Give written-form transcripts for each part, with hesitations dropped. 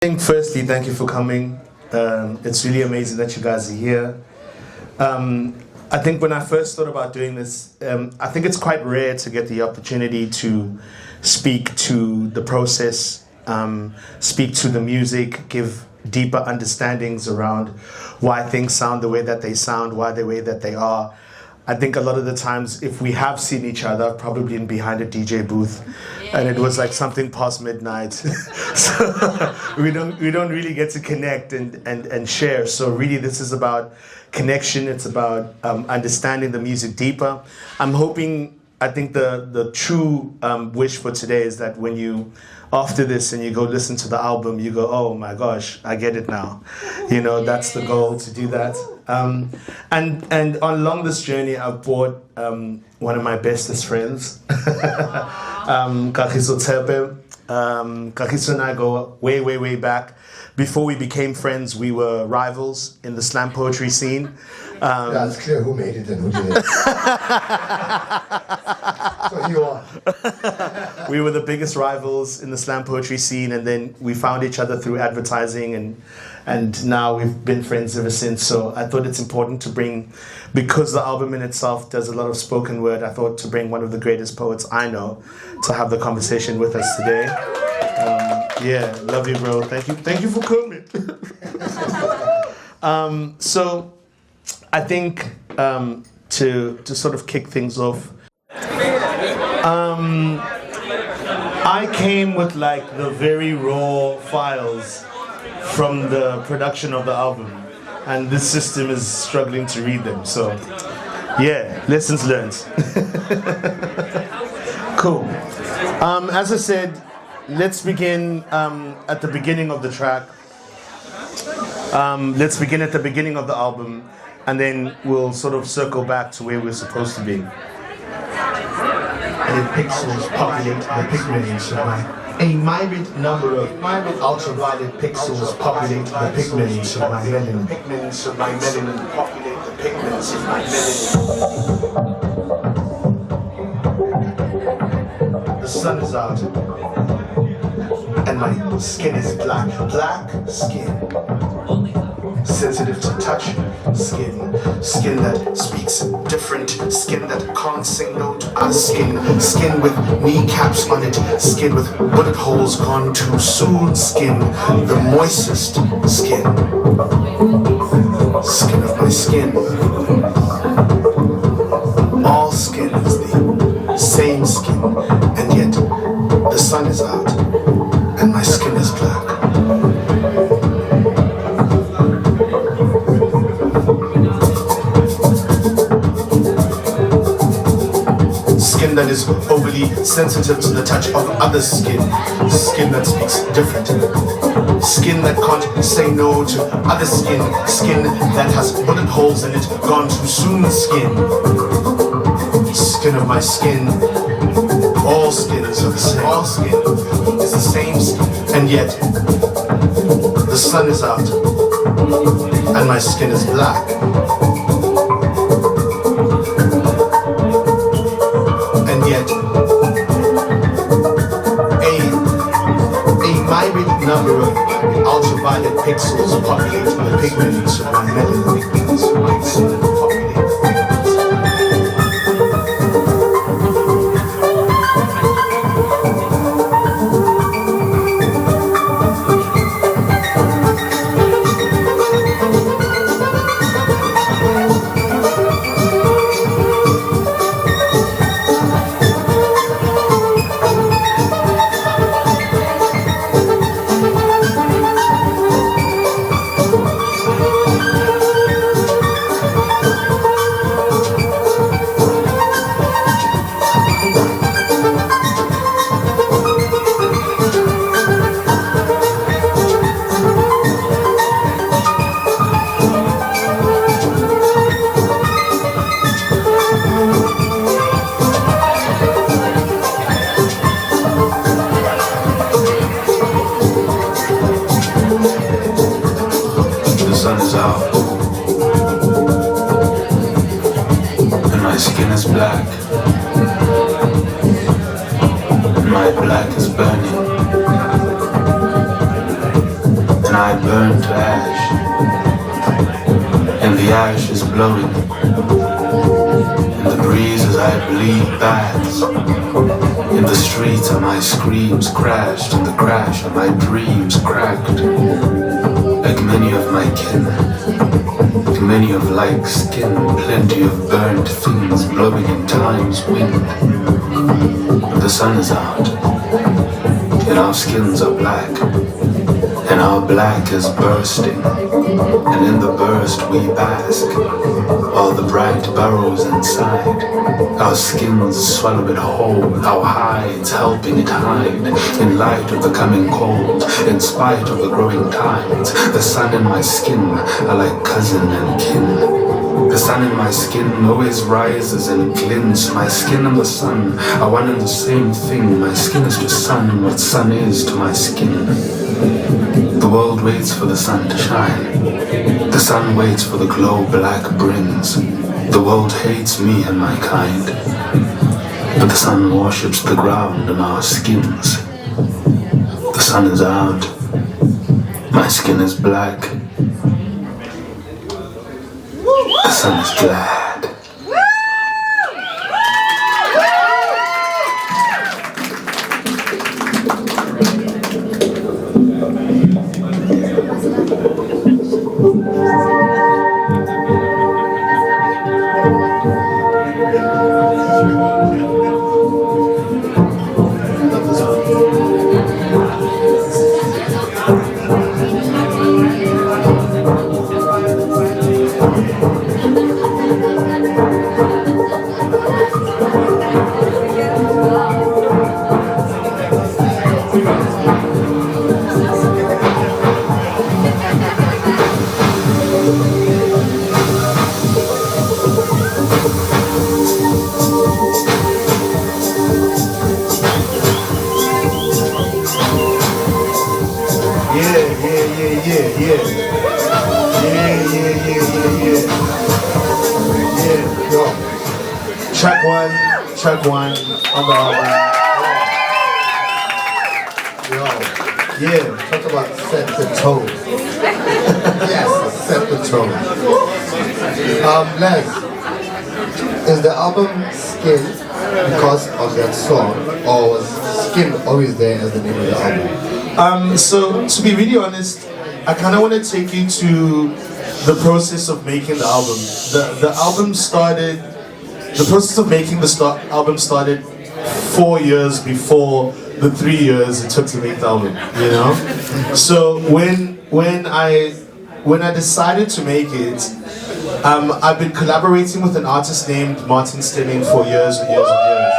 Firstly, thank you for coming. It's really amazing that you guys are here. I think when I first thought about doing this, I think it's quite rare to get the opportunity to speak to the process, speak to the music, give deeper understandings around why things sound the way that they sound, why the way that they are. I think a lot of the times, if we have seen each other, probably in behind a DJ booth, and it was like something past midnight, so we don't really get to connect and share. So really, this is about connection. It's about understanding the music deeper. I'm hoping. I think the true wish for today is that when you, after this, and you go listen to the album, you go, oh my gosh, I get it now. You know, that's the goal, to do that. And along this journey, I've brought one of my bestest friends, Kagiso Tshepe. Kagiso and I go way back. Before we became friends, we were rivals in the slam poetry scene. Yeah, it's clear who made it and who didn't. So you are. We were the biggest rivals in the slam poetry scene, and then we found each other through advertising, and now we've been friends ever since. So I thought it's important to bring, because the album in itself does a lot of spoken word, I thought to bring one of the greatest poets I know to have the conversation with us today. Yeah, love you, bro. Thank you for coming. So I think to sort of kick things off, I came with like the very raw files from the production of the album, and this system is struggling to read them. So yeah, lessons learned. Cool. As I said, let's begin at the beginning of the track. Let's begin at the beginning of the album, and then we'll sort of circle back to where we're supposed to be. The pixels populate the pigments of my... A myriad number of ultraviolet pixels populate the pigments of my melanin. Pigments of my melanin populate the pigments of my melanin. The sun is out, and my skin is black. Black skin. Sensitive to touch, skin that speaks different, skin that can't say no to us, skin with kneecaps on it, skin with bullet holes gone too soon, skin, the moistest skin of my skin. All skin is the same skin, and yet the sun is out, and my skin is black. Skin that is overly sensitive to the touch of other skin that speaks different, skin that can't say no to other skin that has bullet holes in it, gone too soon skin of my skin. All skins are the same. All skin is the same skin, and yet the sun is out, and my skin is black. Number of ultraviolet pixels populate the pigments of my melanin. My black is burning. I burn to ash, and the ash is blowing. In the breeze as I bleed baths, in the streets are my screams crashed, and the crash of my dreams cracked. Like many of my kin, many of like skin, plenty of burnt things blowing in time's wind. The sun is out, and our skins are black, and our black is bursting, and in the burst we bask, while the bright burrows inside. Our skins swallow it whole, our hides helping it hide, in light of the coming cold, in spite of the growing tides. The sun and my skin are like cousin and kin. The sun in my skin always rises and glints. My skin and the sun are one and the same thing. My skin is to sun what sun is to my skin. The world waits for the sun to shine. The sun waits for the glow black brings. The world hates me and my kind, but the sun worships the ground and our skins. The sun is out. My skin is black. The sun is glad. Track one on the album. Yo, talk about set the tone. Yes, set the tone. Les, is the album Skin because of that song, or was Skin always there as the name of the album? So to be really honest, I kind of want to take you to the process of making the album. The album started. The process of making the album started 4 years before the 3 years it took to make the album, you know? So when I decided to make it, I've been collaborating with an artist named Martin Stimming for years and years and years.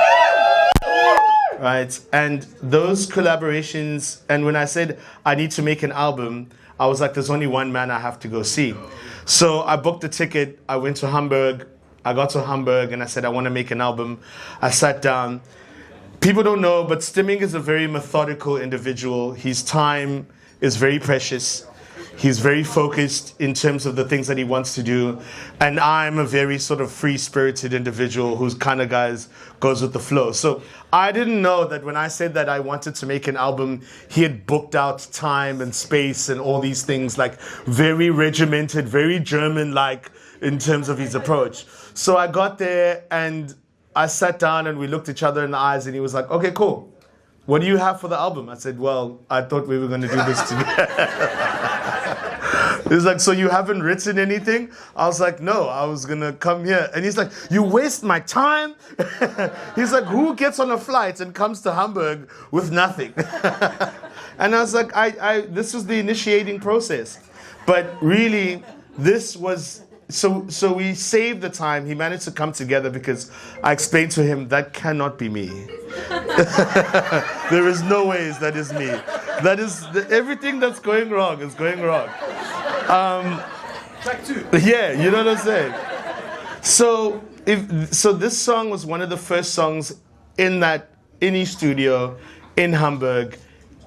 Right, and those collaborations, and when I said I need to make an album, I was like, there's only one man I have to go see. So I booked a ticket, I went to Hamburg. I got to Hamburg and I said, I want to make an album. I sat down. People don't know, but Stimming is a very methodical individual. His time is very precious. He's very focused in terms of the things that he wants to do. And I'm a very sort of free-spirited individual who's kind of goes with the flow. So I didn't know that when I said that I wanted to make an album, he had booked out time and space and all these things, like very regimented, very German-like in terms of his approach. So I got there and I sat down and we looked each other in the eyes and he was like, okay, cool. What do you have for the album? I said, well, I thought we were going to do this together. He was like, so you haven't written anything? I was like, no, I was going to come here. And he's like, you waste my time? He's like, who gets on a flight and comes to Hamburg with nothing? And I was like, this was the initiating process. But really, this was... So we saved the time. He managed to come together because I explained to him that cannot be me. There is no ways that is me. That is everything that's going wrong is going wrong. Track two. Yeah, you know what I'm saying. So this song was one of the first songs in his studio in Hamburg,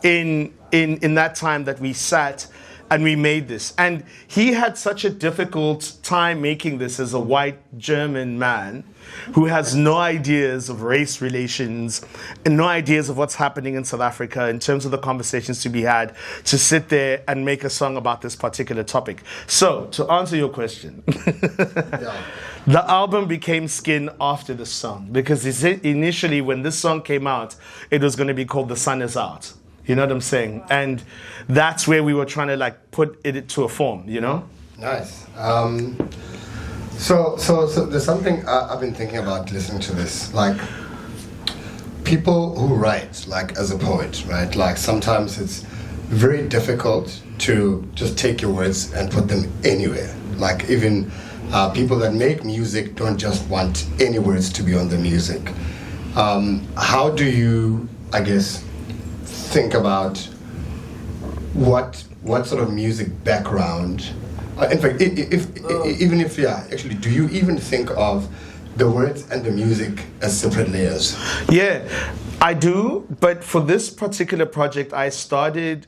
in that time that we sat. and we made this. And he had such a difficult time making this as a white German man who has no ideas of race relations and no ideas of what's happening in South Africa in terms of the conversations to be had, to sit there and make a song about this particular topic. So, to answer your question, the album became Skin after the song, because initially when this song came out, it was going to be called The Sun Is Out. You know what I'm saying? And that's where we were trying to like put it to a form, you know? Nice. So there's something I've been thinking about listening to this. Like, people who write, like as a poet, right? Like sometimes it's very difficult to just take your words and put them anywhere. Like even people that make music don't just want any words to be on the music. How do you, I guess, think about what sort of music background? In fact, actually, do you even think of the words and the music as separate layers? Yeah, I do. But for this particular project, I started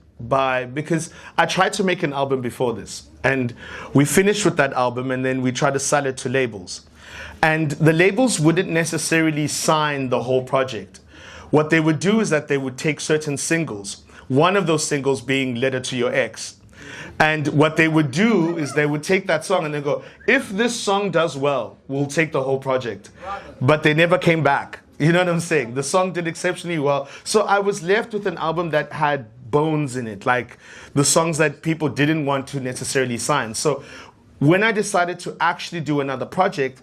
because I tried to make an album before this, and we finished with that album, and then we tried to sell it to labels, and the labels wouldn't necessarily sign the whole project. What they would do is that they would take certain singles, one of those singles being Letter to Your Ex. And what they would do is they would take that song and they go, if this song does well, we'll take the whole project. But they never came back. You know what I'm saying? The song did exceptionally well. So I was left with an album that had bones in it, like the songs that people didn't want to necessarily sign. So when I decided to actually do another project,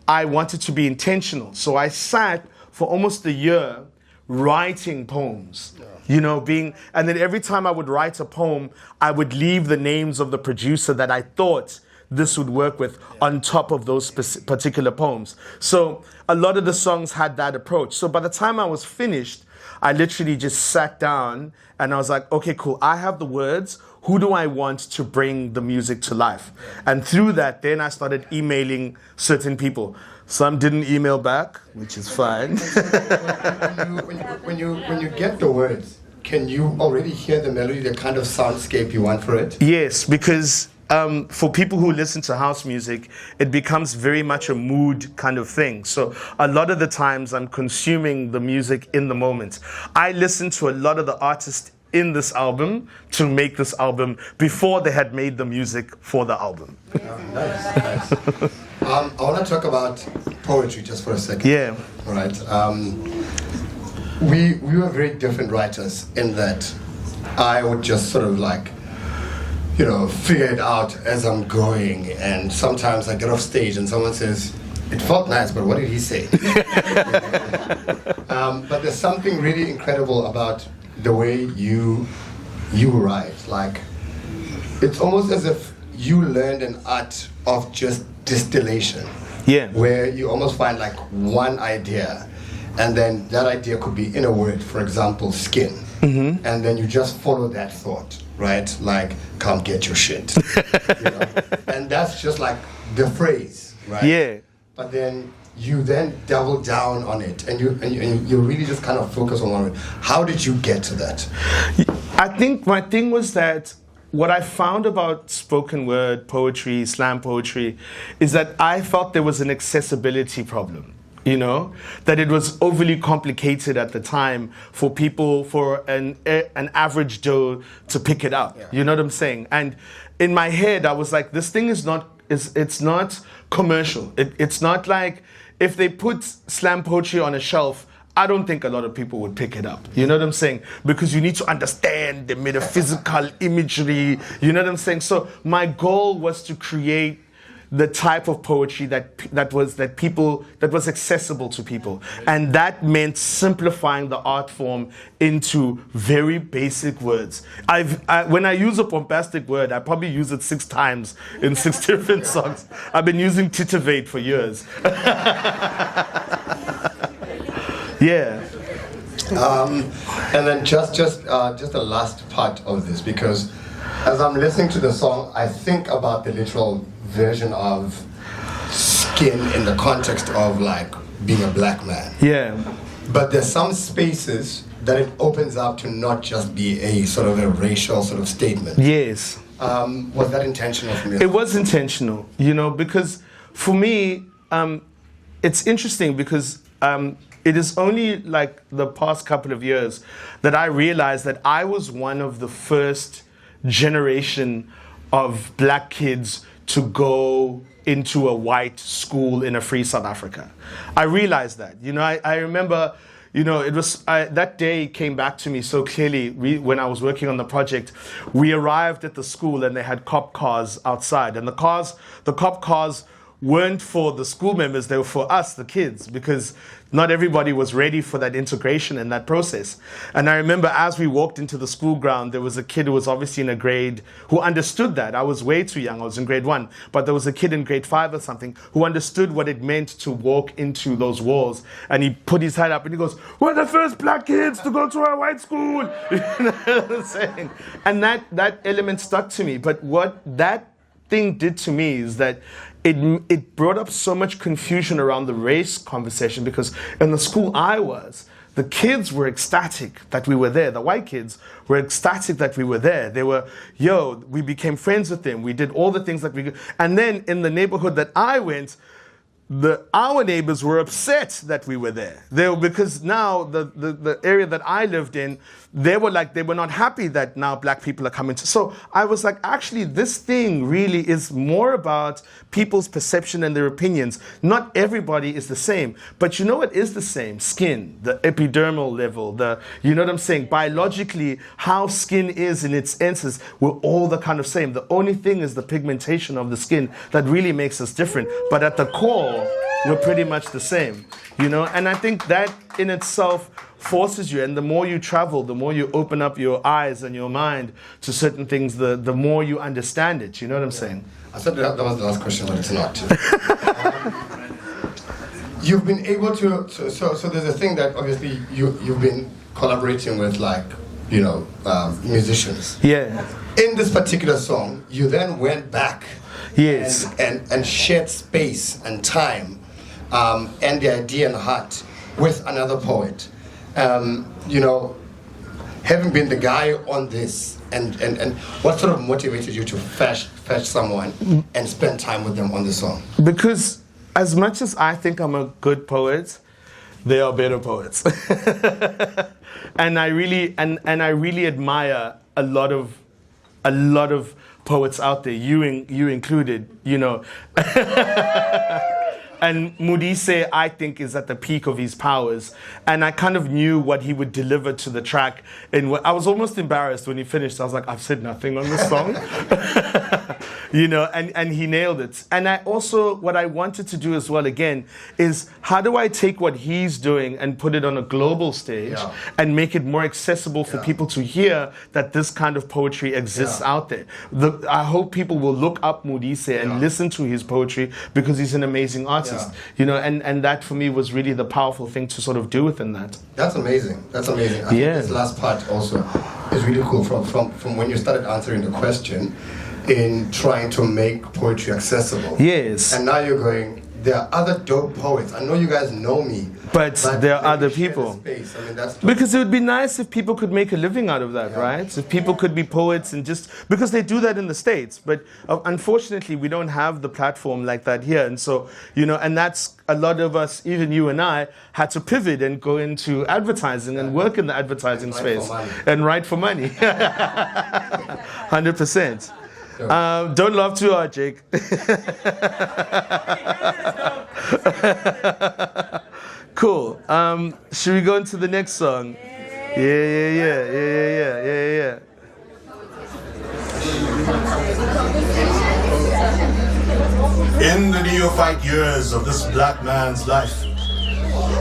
I wanted to be intentional. So I sat for almost a year writing poems, you know, and then every time I would write a poem, I would leave the names of the producer that I thought this would work with on top of those particular poems. So a lot of the songs had that approach. So by the time I was finished, I literally just sat down and I was like, okay, cool, I have the words. Who do I want to bring the music to life? And through that, then I started emailing certain people. Some didn't email back, which is fine. when you get the words, can you already hear the melody, the kind of soundscape you want for it? Yes, because for people who listen to house music, it becomes very much a mood kind of thing. So a lot of the times I'm consuming the music in the moment. I listen to a lot of the artists in this album to make this album before they had made the music for the album. Nice. I want to talk about poetry just for a second. Yeah. All right. We were very different writers in that I would just sort of like, you know, figure it out as I'm going, and sometimes I get off stage and someone says, it felt nice, but what did he say? But there's something really incredible about the way you write. Like, it's almost as if you learned an art of just distillation. Yeah. Where you almost find like one idea, and then that idea could be in a word, for example, skin. Mm-hmm. And then you just follow that thought, right? Like, come get your shit. You know? And that's just like the phrase, right? Yeah. But then you then double down on it, and you really just kind of focus on one word. How did you get to that? I think my thing was that what I found about spoken word poetry, slam poetry, is that I felt there was an accessibility problem. You know, that it was overly complicated at the time for people, for an average Joe to pick it up. Yeah. You know what I'm saying? And in my head, I was like, this thing is not, it's not commercial. It's not like if they put slam poetry on a shelf, I don't think a lot of people would pick it up. You know what I'm saying? Because you need to understand the metaphysical imagery. You know what I'm saying? So my goal was to create the type of poetry that was accessible to people, and that meant simplifying the art form into very basic words. When I use a bombastic word, I probably use it 6 times in 6 different songs. I've been using titivate for years. Yeah. And then just the last part of this, because as I'm listening to the song, I think about the literal version of skin in the context of like being a black man. Yeah. But there's some spaces that it opens up to not just be a sort of a racial sort of statement. Yes. Was that intentional from you? It was intentional, you know, because for me, it's interesting because it is only like the past couple of years that I realized that I was one of the first generation of black kids to go into a white school in a free South Africa. I realized that. You know, I remember, you know, it was that day came back to me so clearly when I was working on the project. We arrived at the school and they had cop cars outside, and the cop cars weren't for the school members, they were for us, the kids, because not everybody was ready for that integration and that process. And I remember as we walked into the school ground, there was a kid who was obviously in a grade who understood that. I was way too young, I was in grade 1, but there was a kid in grade 5 or something who understood what it meant to walk into those walls. And he put his head up and he goes, "We're the first black kids to go to a white school." You know what I'm saying? And that element stuck to me. But what that thing did to me is that it brought up so much confusion around the race conversation, because in the school I was, the kids were ecstatic that we were there. The white kids were ecstatic that we were there. They were, we became friends with them. We did all the things that we could. And then in the neighborhood that I went, our neighbors were upset that we were there. Because now the area that I lived in, they were not happy that now black people are coming to. So I was like, actually, this thing really is more about people's perception and their opinions. Not everybody is the same, but you know what is the same? Skin, the epidermal level, you know what I'm saying? Biologically, how skin is in its essence, we're all the kind of same. The only thing is the pigmentation of the skin that really makes us different. But at the core, we're pretty much the same, you know? And I think that in itself forces you, and the more you travel, the more you open up your eyes and your mind to certain things, the more you understand it, you know what I'm saying? I said that was the last question, but it's not. You've been able to, so there's a thing that obviously you've been collaborating with, like, you know, musicians. Yeah. In this particular song, you then went back. Yes. And shared space and time, and the idea and heart with another poet. You know, having been the guy on this, and what sort of motivated you to fetch someone and spend time with them on the song? Because as much as I think I'm a good poet, they are better poets. And I really admire a lot of poets out there, you included, you know. And Modise, I think, is at the peak of his powers. And I kind of knew what he would deliver to the track. And I was almost embarrassed when he finished. I was like, I've said nothing on this song. You know, and he nailed it. And I also, what I wanted to do as well, again, is how do I take what he's doing and put it on a global stage and make it more accessible for people to hear that this kind of poetry exists out there. I hope people will look up Modise and listen to his poetry, because he's an amazing artist. You know, and that for me was really the powerful thing to sort of do within that. That's amazing. That's amazing. I think this last part also is really cool from when you started answering the question in trying to make poetry accessible. Yes. And now you're going, there are other dope poets. I know you guys know me, but there are other people. Space. I mean, that's dope. Because it would be nice if people could make a living out of that, right? If people could be poets and just, because they do that in the States, but unfortunately we don't have the platform like that here. And so, you know, and that's a lot of us, even you and I, had to pivot and go into advertising and work in the advertising space and write for money. 100%. Don't laugh too hard, Jake. Cool. Should we go into the next song? Yeah. In the neophyte years of this black man's life,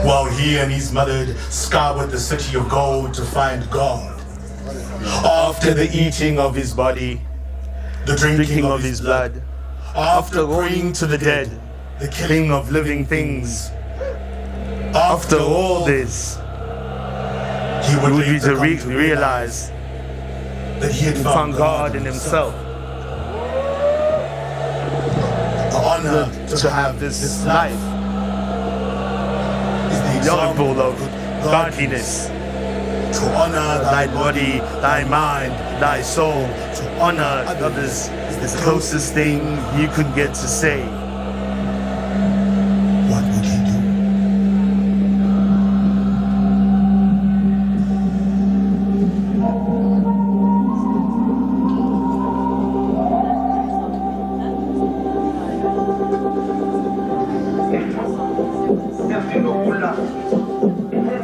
while he and his mother scoured the city of gold to find God, after the eating of his body, the drinking of his blood, after praying to the dead, the killing of living things, after all this, he would later realize that he had found God in himself. The honor to have this life is the example of godliness, to honor thy body, thy mind, thy soul. To honor others is the closest thing you could get to say. What would he do?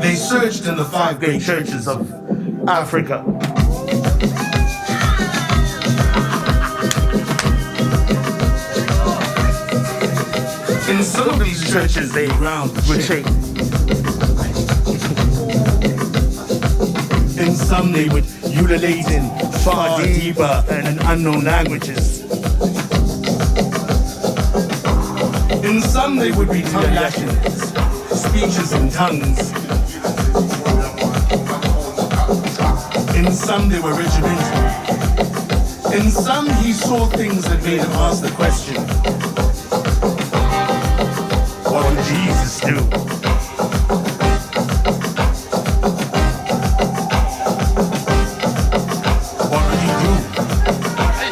They searched in the five Great churches of Africa. In some of these churches, they ground With shape. In some, they would Ululate in far deeper and unknown languages. In some, they would be tongue lashings, speeches in tongues. In some, they were regimental. In some, he saw things that made him ask the question, what would Jesus do? What would he do? What would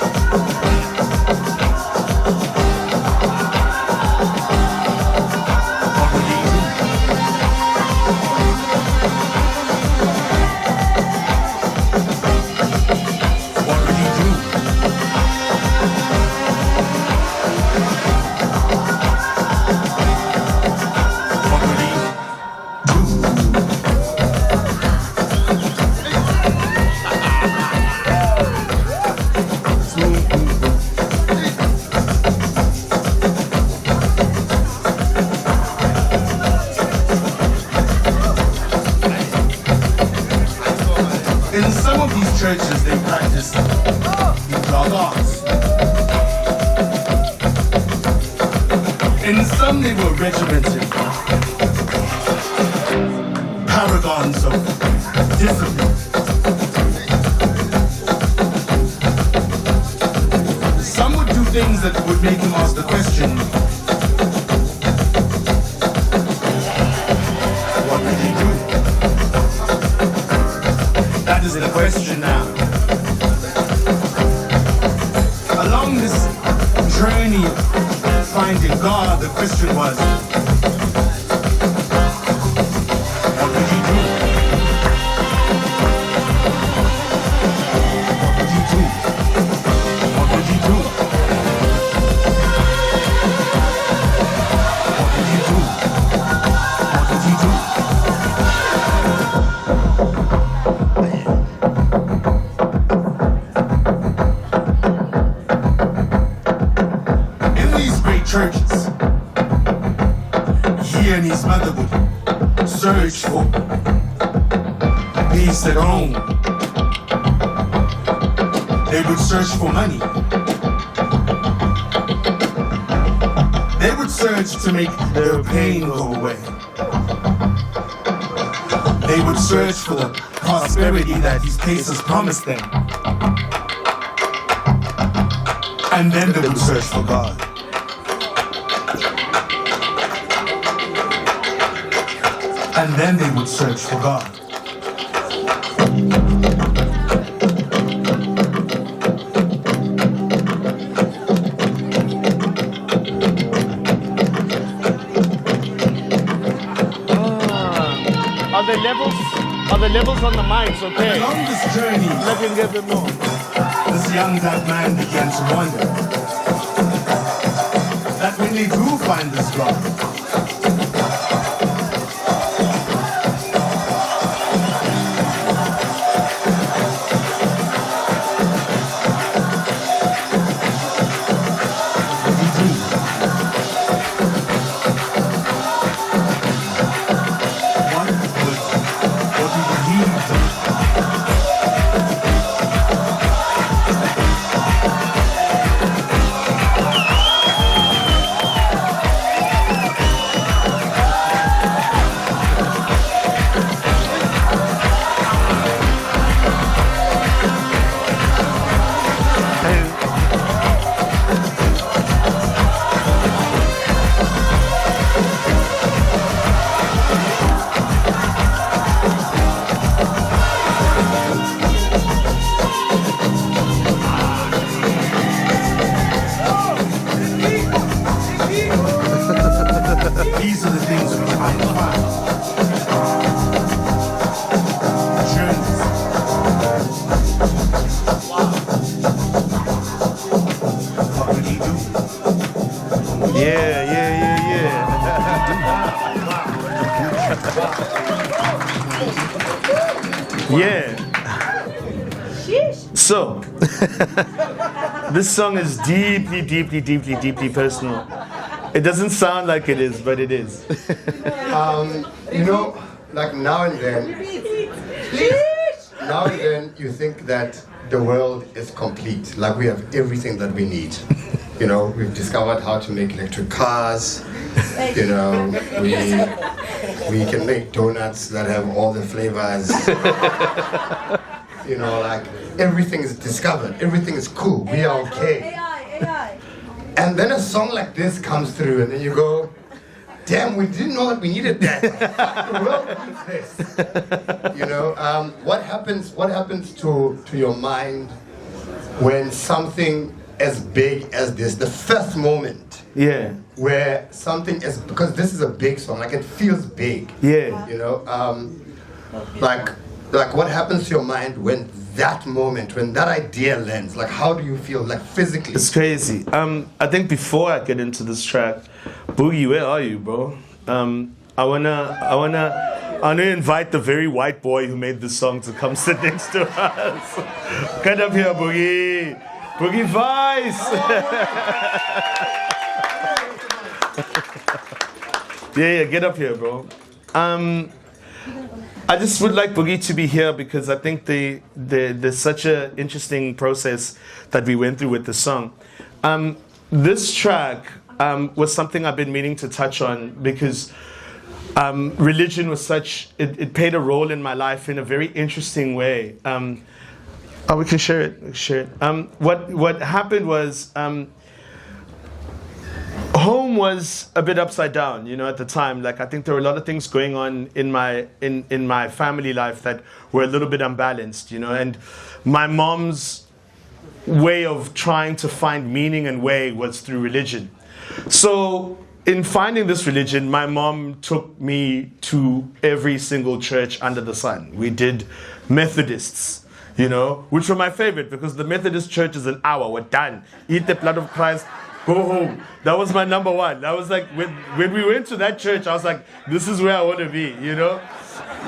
he do? What would he do? What would he In some of these churches, they practice dark arts. In some, they were regimented, paragons of discipline. Some would do things that would make him ask the question, what did he do? That is the question now. Along this journey of finding God, the question was, what would he do? What would he do? What would he do? What would he do? What would he do? Churches. He and his mother would search for peace at home. They would search for money. They would search to make their pain go away. They would search for the prosperity that his cases promised them. And then they would search for God. And then they would search for God. Are the levels on the mics okay? Along this journey, Let him get them more. this young black man began to wonder that when they do find this God, Yeah, yeah, yeah, yeah. Yeah. So, this song is deeply, deeply, deeply, deeply personal. It doesn't sound like it is, but it is. You know, like now and then you think that the world is complete. Like we have everything that we need. You know, we've discovered how to make electric cars. You know, we can make donuts that have all the flavors. You know, like everything is discovered. Everything is cool. We are okay. AI. And then a song like this comes through, and then you go, damn, we didn't know that we needed that. The world needs this. You know, what happens to your mind when something as big as this, the first moment, Yeah. where something is, because this is a big song, like it feels big. Yeah. You know, like what happens to your mind when that moment, when that idea lands? Like, how do you feel, like physically? It's crazy. I think before I get into this track, Boogie, where are you, bro? I wanna invite the very white boy who made this song to come sit next to us. Get up here, Boogie. Boogie Vice. Yeah, get up here, bro. I just would like Boogie to be here because I think there's such an interesting process that we went through with the song. This track was something I've been meaning to touch on because religion was it played a role in my life in a very interesting way. We can share it. What happened was home was a bit upside down, you know, at the time. Like I think there were a lot of things going on in my family life that were a little bit unbalanced, you know, and my mom's way of trying to find meaning and way was through religion. So in finding this religion, my mom took me to every single church under the sun. We did Methodists, you know, which were my favorite because the Methodist church is an hour, we're done. Eat the blood of Christ, go home. That was my number one. That was like, when we went to that church, I was like, this is where I want to be, you know?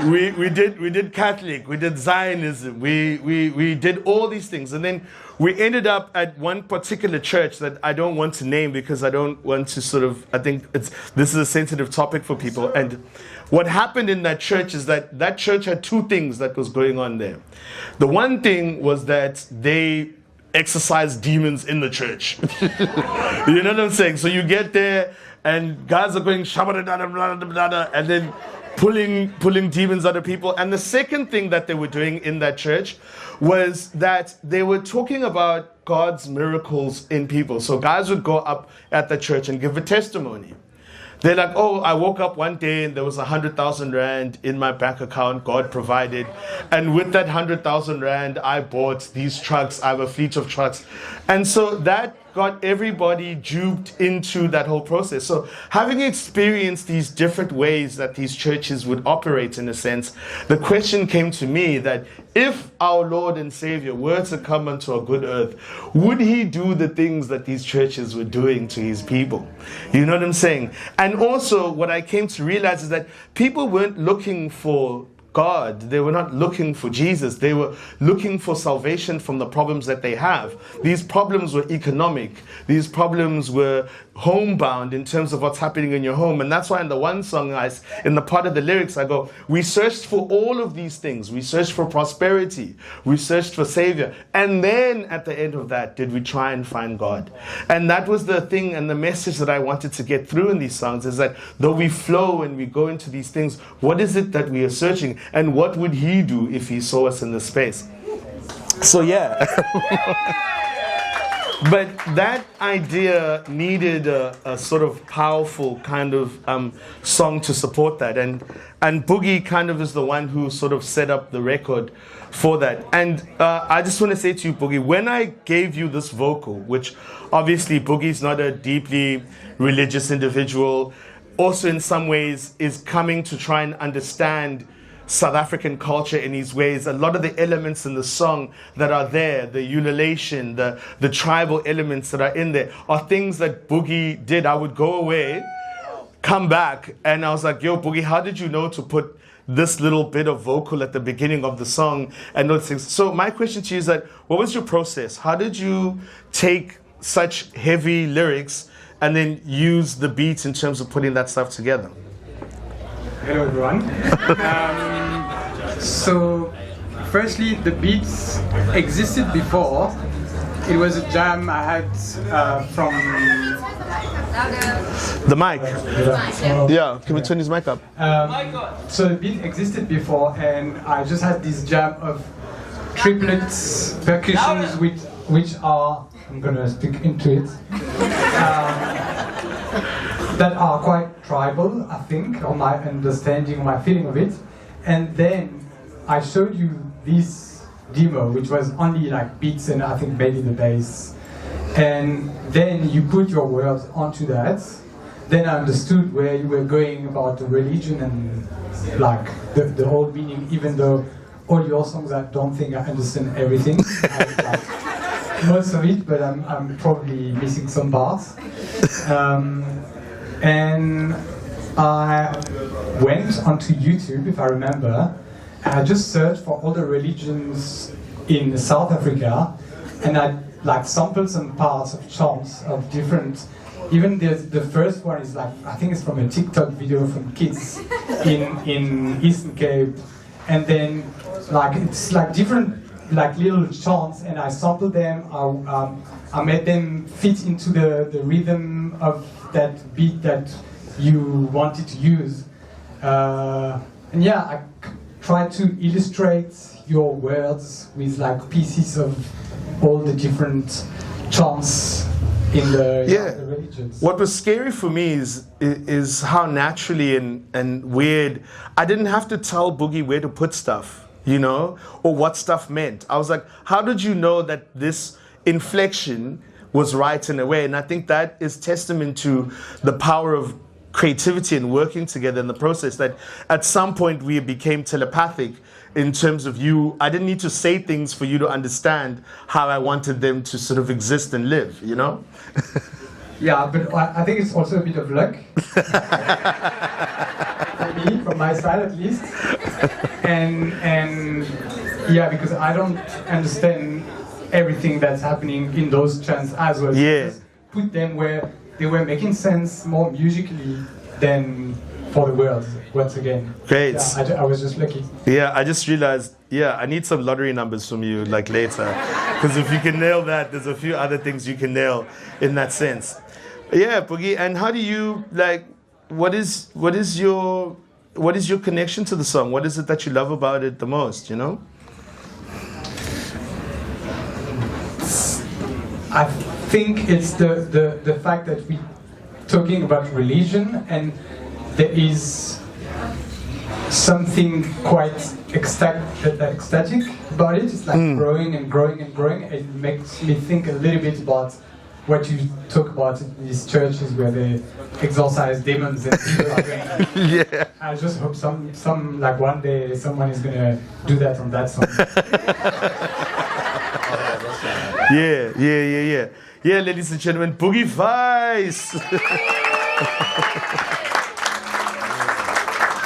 We did Catholic, we did Zionism, we did all these things. And then we ended up at one particular church that I don't want to name because I don't want to I think this is a sensitive topic for people. And what happened in that church is that church had two things that was going on there. The one thing was that they exorcise demons in the church. You know what I'm saying? So you get there and guys are going shabba and then pulling demons out of people. And the second thing that they were doing in that church was that they were talking about God's miracles in people. So guys would go up at the church and give a testimony. They're like, oh, I woke up one day and there was 100,000 rand in my bank account. God provided. And with that 100,000 rand, I bought these trucks. I have a fleet of trucks. And so that got everybody duped into that whole process. So having experienced these different ways that these churches would operate in a sense, the question came to me that if our Lord and Savior were to come onto a good earth, would he do the things that these churches were doing to his people? You know what I'm saying? And also what I came to realize is that people weren't looking for God. They were not looking for Jesus. They were looking for salvation from the problems that they have. These problems were economic. These problems were homebound in terms of what's happening in your home. And that's why in the one song, in the part of the lyrics, I go, we searched for all of these things. We searched for prosperity. We searched for Savior. And then at the end of that, did we try and find God? And that was the thing and the message that I wanted to get through in these songs is that though we flow and we go into these things, what is it that we are searching? And what would he do if he saw us in this space? So yeah. But that idea needed a sort of powerful kind of song to support that. And Boogie kind of is the one who sort of set up the record for that. And I just want to say to you, Boogie, when I gave you this vocal, which obviously Boogie's not a deeply religious individual, also in some ways is coming to try and understand South African culture in these ways. A lot of the elements in the song that are there, the ululation, the tribal elements that are in there, are things that Boogie did. I would go away, come back, and I was like, yo, Boogie, how did you know to put this little bit of vocal at the beginning of the song and those things? So my question to you is that, what was your process? How did you take such heavy lyrics and then use the beats in terms of putting that stuff together? Hello everyone. So firstly, the beats existed before. It was a jam I had from... The mic. Yeah, can we turn his mic up? So the beat existed before, and I just had this jam of triplets percussions which are, I'm gonna stick into it, that are quite tribal, I think, on my understanding, my feeling of it. And then I showed you this demo, which was only like beats and I think maybe the bass. And then you put your words onto that. Then I understood where you were going about the religion and like the whole meaning, even though all your songs, I don't think I understand everything. Most of it, but I'm probably missing some parts. And I went onto YouTube, if I remember, and I just searched for all the religions in South Africa, and I like sampled some parts of chants of different. Even the first one is like, I think it's from a TikTok video from kids in Eastern Cape, and then like it's like different like little chants, and I sampled them. I made them fit into the rhythm of that beat that you wanted to use. And yeah, I tried to illustrate your words with like pieces of all the different chants in the religions. What was scary for me is how naturally and weird, I didn't have to tell Boogie where to put stuff, you know, or what stuff meant. I was like, how did you know that this inflection was right in a way? And I think that is testament to the power of creativity and working together in the process, that at some point we became telepathic in terms of you. I didn't need to say things for you to understand how I wanted them to sort of exist and live, you know? Yeah, but I think it's also a bit of luck. For me, from my side at least. And yeah, because I don't understand everything that's happening in those chants as well. Yeah. Just put them where they were making sense more musically than for the world, once again. Great. Yeah, I was just lucky. Yeah, I just realized, I need some lottery numbers from you, like later. Because if you can nail that, there's a few other things you can nail in that sense. Yeah, Boogie, and how do you, like, what is your connection to the song? What is it that you love about it the most, you know? I think it's the fact that we're talking about religion, and there is something quite ecstatic about it. It's like growing and growing and growing. It makes me think a little bit about what you talk about in these churches where they exorcise demons and people are going. Yeah. I just hope some like one day someone is gonna do that on that song. Yeah. Yeah, ladies and gentlemen, Boogie Vice.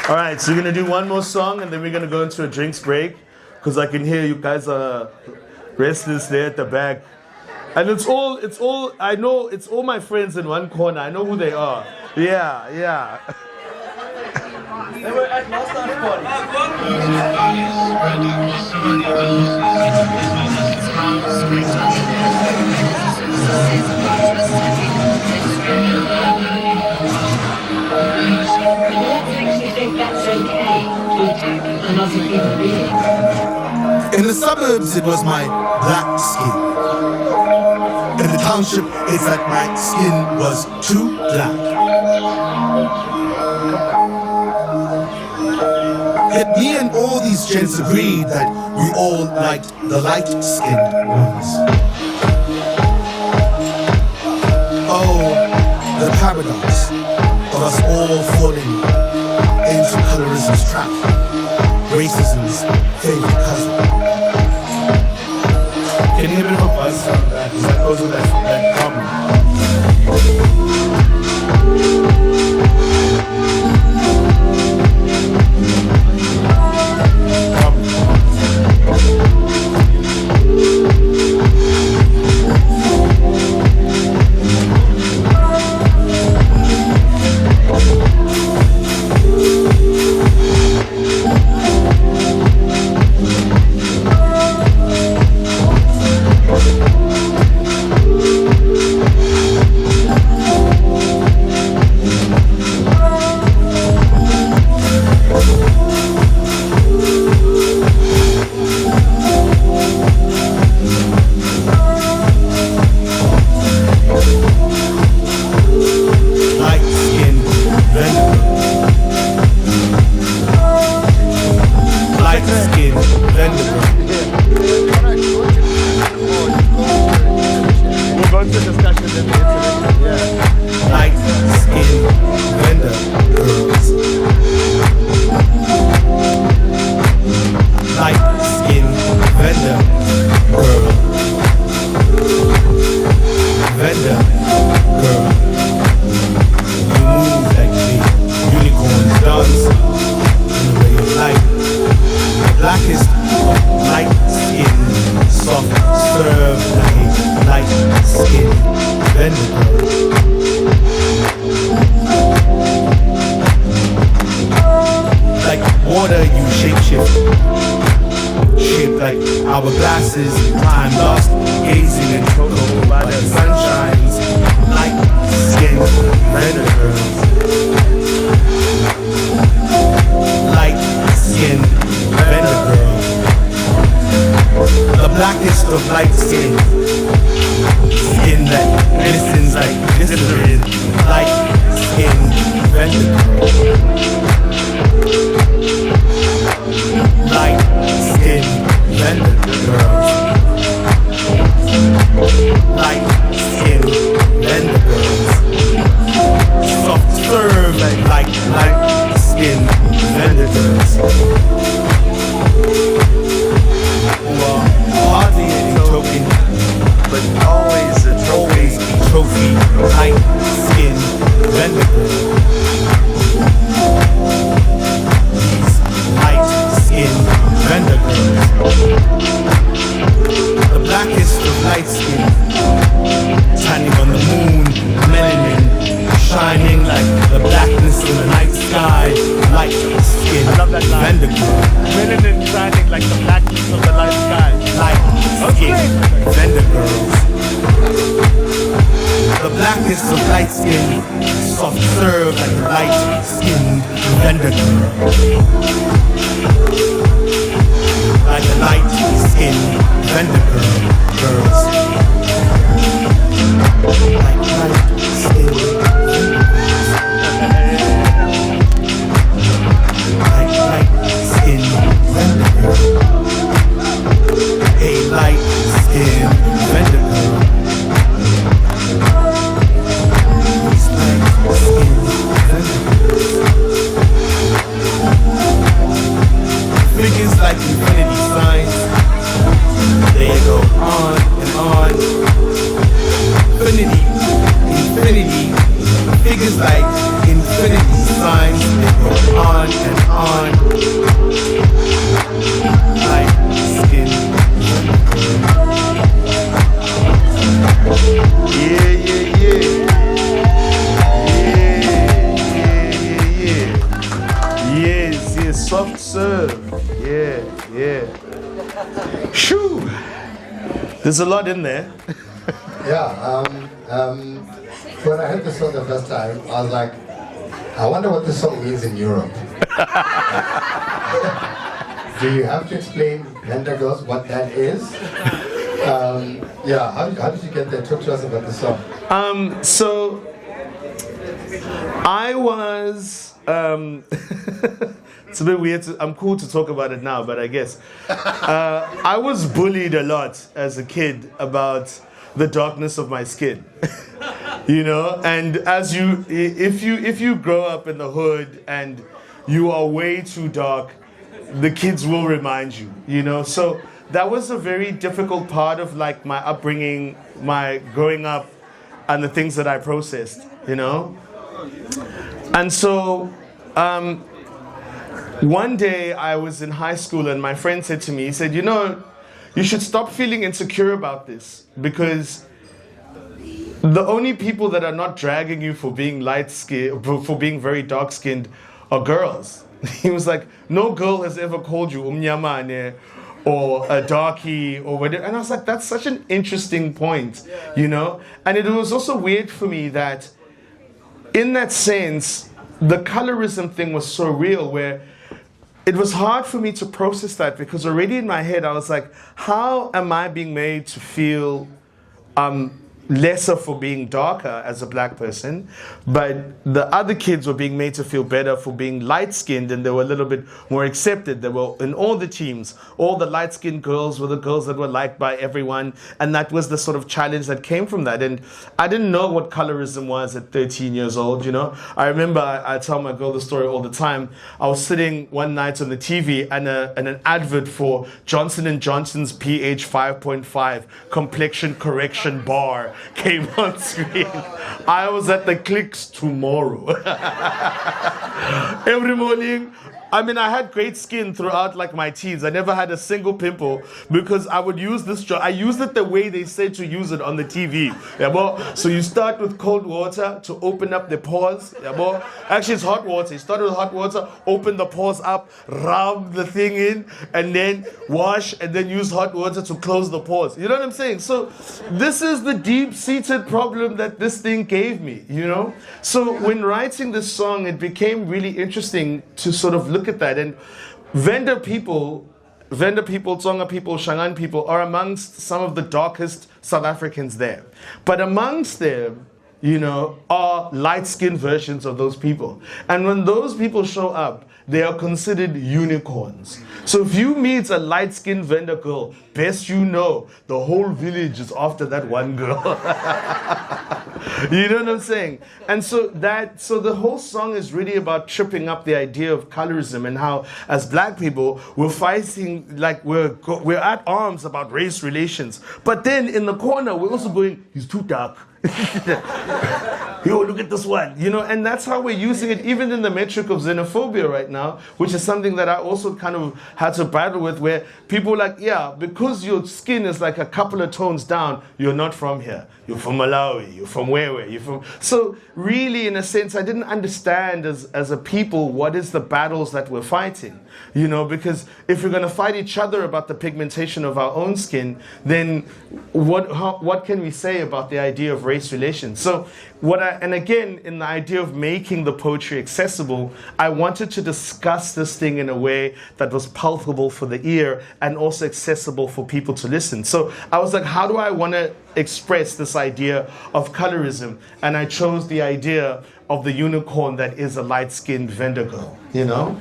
All right, so we're gonna do one more song and then we're gonna go into a drinks break, because I can hear you guys are restless there at the back. And it's all, I know it's all my friends in one corner. I know who they are. Yeah. They were at last night's party. In the suburbs, it was my black skin. In the township, it's that my skin was too black. Yet me and all these gents agreed that we all liked the light-skinned ones. Oh, the paradox of us all falling into colourism's trap. racism's favorite cousin. Can you hear a bit of a buzz from that? Does that goes with that problem? There's a lot in there. Yeah. When I heard this song the first time, I was like, I wonder what this song means in Europe. Do you have to explain Blender Girls what that is? Yeah. How did you get there? Talk to us about the song. So I was. It's a bit weird. I'm cool to talk about it now, but I guess I was bullied a lot as a kid about the darkness of my skin. You know, and if you grow up in the hood and you are way too dark, the kids will remind you, you know. So that was a very difficult part of like my upbringing, my growing up, and the things that I processed, you know. And so one day I was in high school and my friend said to me, he said, you know, you should stop feeling insecure about this, because the only people that are not dragging you for being light-skinned, for being very dark-skinned, are girls. He was like, no girl has ever called you umnyamane or a darkie or whatever. And I was like, that's such an interesting point, you know? And it was also weird for me that in that sense, the colorism thing was so real, where it was hard for me to process that, because already in my head I was like, how am I being made to feel lesser for being darker as a black person, but the other kids were being made to feel better for being light-skinned, and they were a little bit more accepted. They were in all the teams. All the light-skinned girls were the girls that were liked by everyone, and that was the sort of challenge that came from that. And I didn't know what colorism was at 13 years old, you know. I remember, I tell my girl the story all the time. I was sitting one night on the TV, and an advert for Johnson & Johnson's pH 5.5 complexion correction bar came on screen. I was at the clicks tomorrow. Every morning. I mean, I had great skin throughout like my teens. I never had a single pimple, because I would use this. I used it the way they said to use it on the TV. Yeah, boy. So you start with cold water to open up the pores. Yeah, boy. Actually, it's hot water. You start with hot water, open the pores up, rub the thing in, and then wash, and then use hot water to close the pores. You know what I'm saying? So this is the deep-seated problem that this thing gave me, you know? So when writing this song, it became really interesting to sort of look at that. And Venda people, Tsonga people, Shangaan people are amongst some of the darkest South Africans there. But amongst them, you know, are light-skinned versions of those people. And when those people show up, they are considered unicorns. So if you meet a light-skinned Venda girl, best you know, the whole village is after that one girl. You know what I'm saying? And so the whole song is really about tripping up the idea of colorism, and how as black people we're fighting, like we're at arms about race relations. But then in the corner we're also going, he's too dark. Yo, look at this one, you know, and that's how we're using it even in the metric of xenophobia right now, which is something that I also kind of had to battle with, where people are like, yeah, because your skin is like a couple of tones down, you're not from here. You're from Malawi, you're from where you're from. So really, in a sense, I didn't understand as a people what is the battles that we're fighting, you know, because if we're going to fight each other about the pigmentation of our own skin, then what can we say about the idea of race relations? So and again, in the idea of making the poetry accessible, I wanted to discuss this thing in a way that was palpable for the ear and also accessible for people to listen. So I was like, how do I want to express this idea of colorism? And I chose the idea of the unicorn that is a light-skinned Venda girl, you know?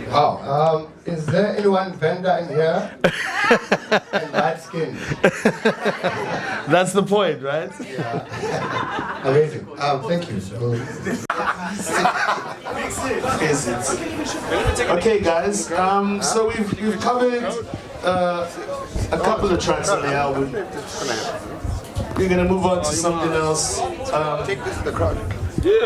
Wow. Is there anyone Venda in here? And light-skinned? That's the point, right? Yeah. Amazing. Thank you. Okay, guys. So we've covered a couple of tracks on the album. We're gonna move on to something else. Take this to the crowd. Yeah.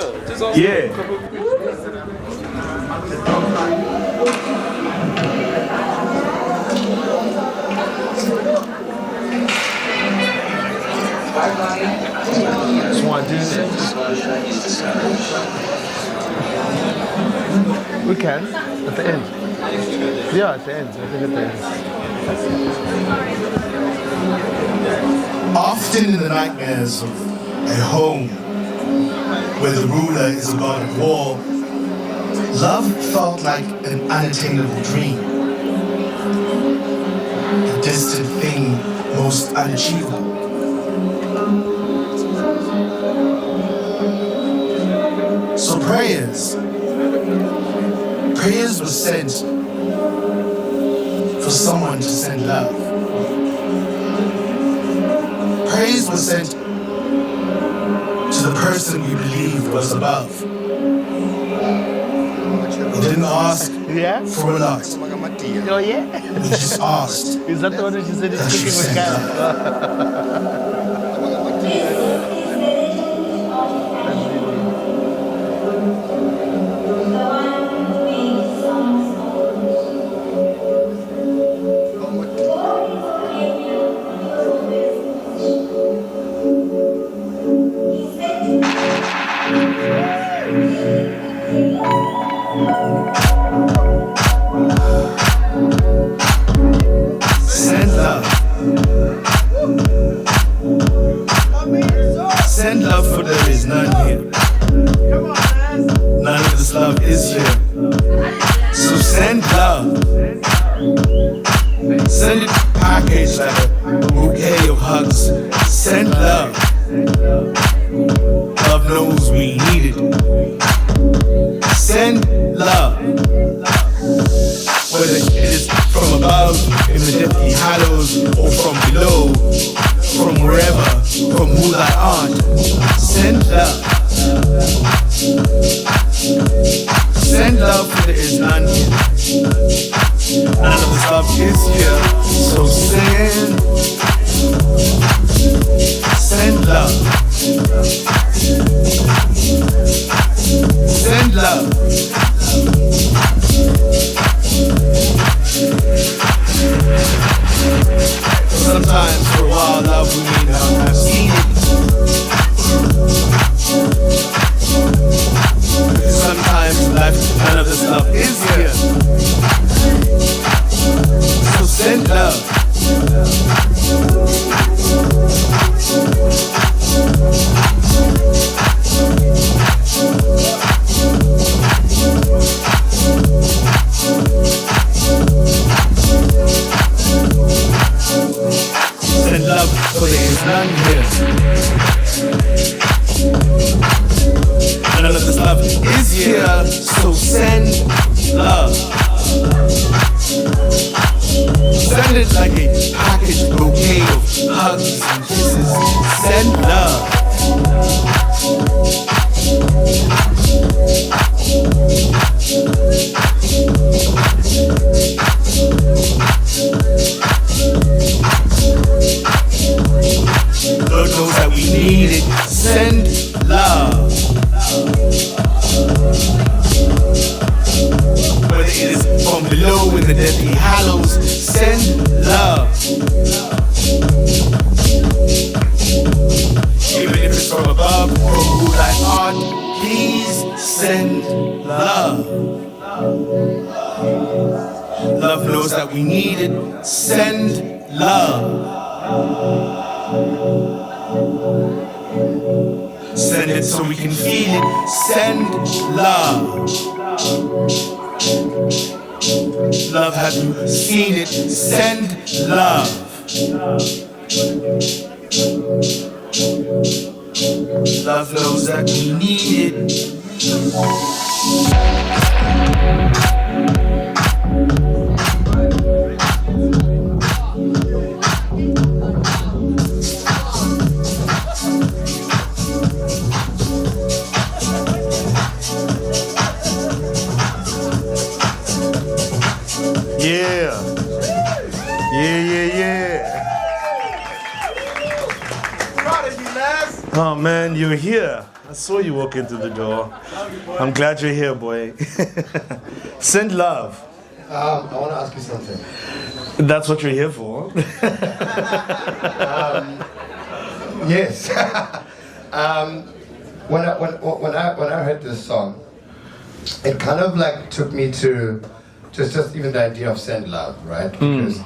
Just want to do this. We can at the end. Yeah, at the end. I think at the end. Often in the nightmares of a home where the ruler is a god of war, love felt like an unattainable dream, a distant thing most unachievable. So prayers were sent for someone to send love. Praise was sent to the person we believed was above. We didn't ask for a lot. tea. Oh yeah? We just asked. Is that the one that you said is cooking with gas? Send love. Send love, for there is none here. None of this love is here. So send love. Send it packaged like a bouquet of hugs. Send love. Love knows we need it. Send love. Whether it is from above, in the deathly hallows, or from below, from wherever, from who thy art, send love. Send love, for there is none here. None of this love is here, so send love. Send love. Sometimes for a while love we may not have seen it. Sometimes in life none of this love is here. So send love. Send love, for there is none here. None of this love is here, so send love. Send it like a packaged bouquet of hugs and kisses. Send love. Lord knows that we need it. Send love. Whether it is from below in the deathly hallows, send love. Even if it's from above, from who thy art, please send love. Love knows that we need it. Send love. Send it so we can feel it. Send love. Love, have you seen it? Send love. Love knows that we need it. Yeah. Proud of you, Laz. Oh man, you're here. I saw you walk into the door. I'm glad you're here, boy. Send love. I want to ask you something. That's what you're here for. Yes. When I heard this song, it kind of like took me to just even the idea of send love, right? Because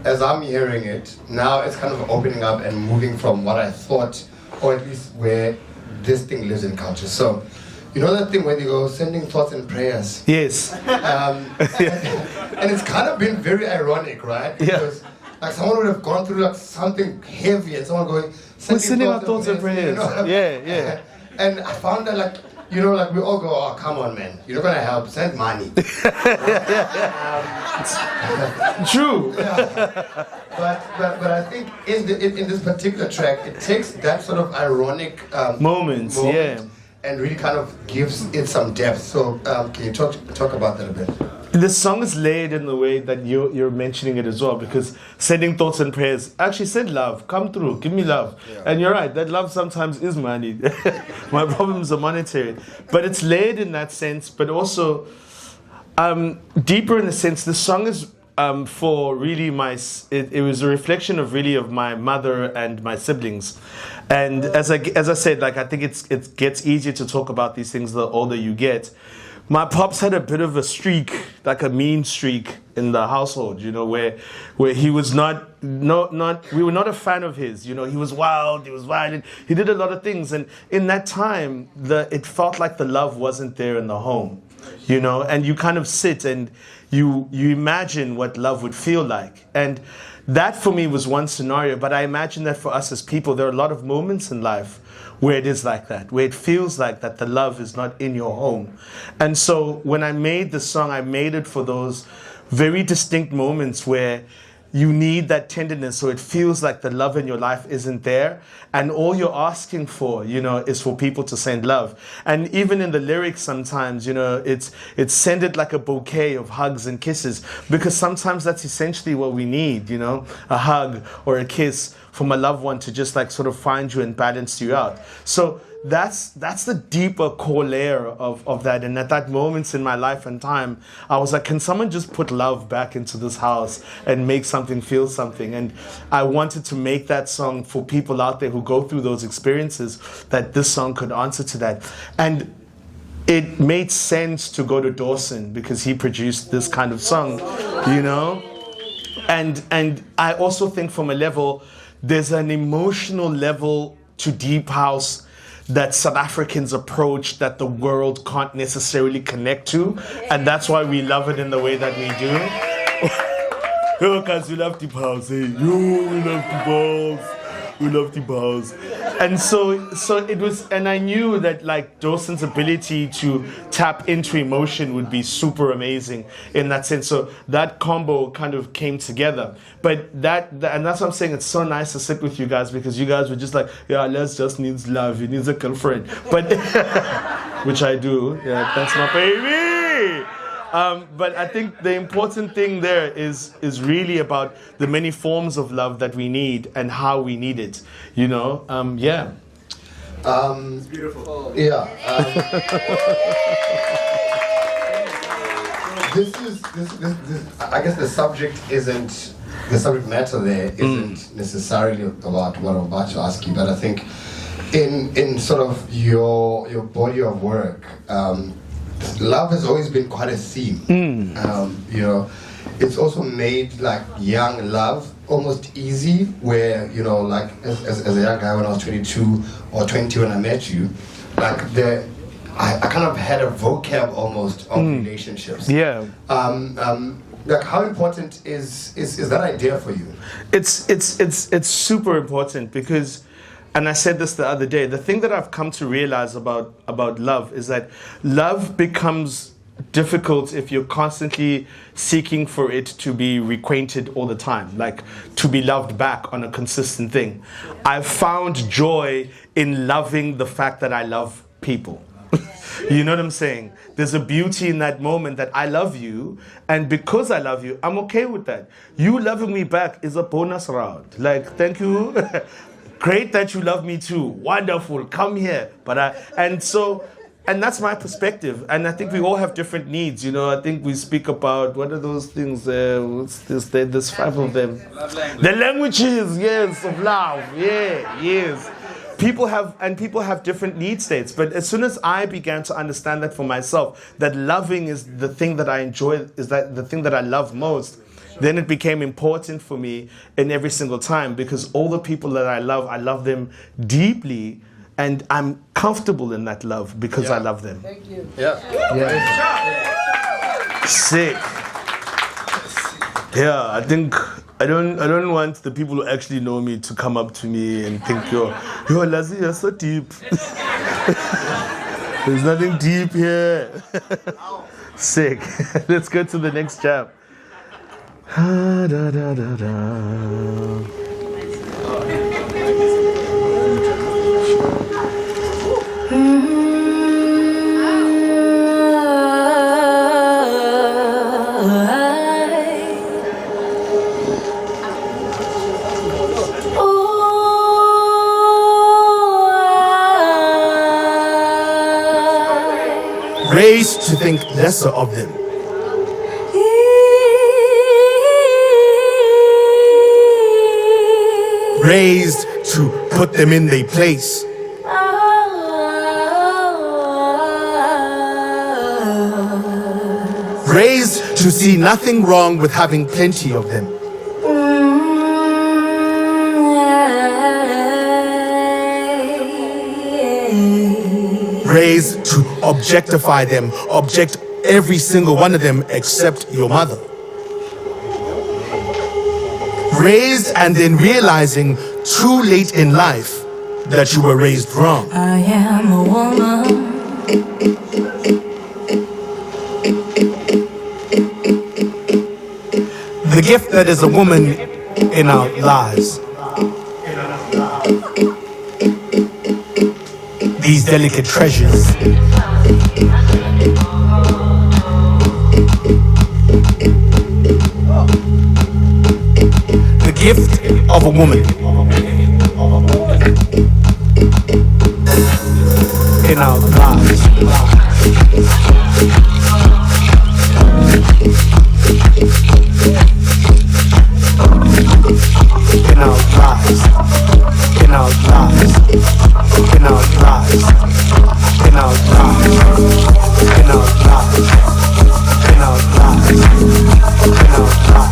as I'm hearing it, now it's kind of opening up and moving from what I thought, or at least where this thing lives in culture. So, you know that thing where you go sending thoughts and prayers? Yes. And it's kind of been very ironic, right? Yeah. Because like someone would have gone through like something heavy and someone going, Sending our thoughts and prayers. You know? Yeah. And I found that like, you know, like we all go, oh, come on, man. You're not going to help. Send money. True. Yeah. But I think in this particular track, it takes that sort of ironic Moments, yeah. and really kind of gives it some depth. So can you talk about that a bit? This song is laid in the way that you're mentioning it as well, because sending thoughts and prayers, actually send love, come through, give me love. Yeah. And you're right, that love sometimes is money. My problems are monetary. But it's laid in that sense, but also deeper in the sense, the song is for really it was a reflection of really of my mother and my siblings. And as I said, like I think it gets easier to talk about these things the older you get. My pops had a bit of a streak, like a mean streak in the household, you know, where he was we were not a fan of his, you know, he was wild, he was violent, he did a lot of things. And in that time, it felt like the love wasn't there in the home, you know, and you kind of sit and you imagine what love would feel like. And that for me was one scenario, but I imagine that for us as people, there are a lot of moments in life where it is like that, where it feels like that the love is not in your home. And so when I made the song, I made it for those very distinct moments where you need that tenderness, so it feels like the love in your life isn't there, and all you're asking for, you know, is for people to send love. And even in the lyrics sometimes, you know, it's send it like a bouquet of hugs and kisses, because sometimes that's essentially what we need, you know, a hug or a kiss from a loved one to just like sort of find you and balance you out. So that's the deeper core layer of that. And at that moments in my life and time, I was like, can someone just put love back into this house and make something feel something? And I wanted to make that song for people out there who go through those experiences, that this song could answer to that. And it made sense to go to Dwson because he produced this kind of song, you know? And I also think from a level, there's an emotional level to deep house that South Africans approach that the world can't necessarily connect to, and that's why we love it in the way that we do. Yo, guys, we love deep house. Hey, yo, we love deep house. We love deep house. And so it was, and I knew that like Dwson's ability to tap into emotion would be super amazing in that sense. So that combo kind of came together. But and that's what I'm saying. It's so nice to sit with you guys, because you guys were just like, yeah, Les just needs love. He needs a girlfriend. But which I do. Yeah, that's my baby. But I think the important thing there is really about the many forms of love that we need and how we need it. You know, yeah. It's beautiful. Yeah. This I guess the subject matter there isn't necessarily about what I'm about to ask you, but I think in sort of your body of work, love has always been quite a theme. You know, it's also made like young love almost easy, where, you know, like as a young guy when I was 22 or 20 when I met you, like I kind of had a vocab almost of relationships. Yeah. Like how important is that idea for you? It's super important, because, and I said this the other day, the thing that I've come to realize about love is that love becomes difficult if you're constantly seeking for it to be reacquainted all the time, like to be loved back on a consistent thing. I've found joy in loving the fact that I love people. You know what I'm saying? There's a beauty in that moment that I love you, and because I love you, I'm okay with that. You loving me back is a bonus round. Like, thank you. Great that you love me too. Wonderful. Come here. And that's my perspective. And I think we all have different needs. You know, I think we speak about, what are those things? What's this? There's 5 of them. The languages, yes, of love. Yeah, yes. People have different need states. But as soon as I began to understand that for myself, that loving is the thing that I enjoy, is that the thing that I love most, then it became important for me in every single time, because all the people that I love them deeply, and I'm comfortable in that love because I love them. Thank you. Yeah. Sick. Yeah, I think I don't want the people who actually know me to come up to me and think, yo, Lazzy, you're so deep. There's nothing deep here. Sick. Let's go to the next jam. Da, da, da, da. raised to think lesser of them. Raised to put them in their place. Raised to see nothing wrong with having plenty of them. Raised to objectify them, object every single one of them except your mother. Raised and then realizing too late in life that you were raised wrong. I am a woman. The gift that is a woman in our lives. These delicate treasures. The gift of a woman in our lives. In our lives. In our lives. In our lives. In our lives. In our lives. In our lives. In our lives.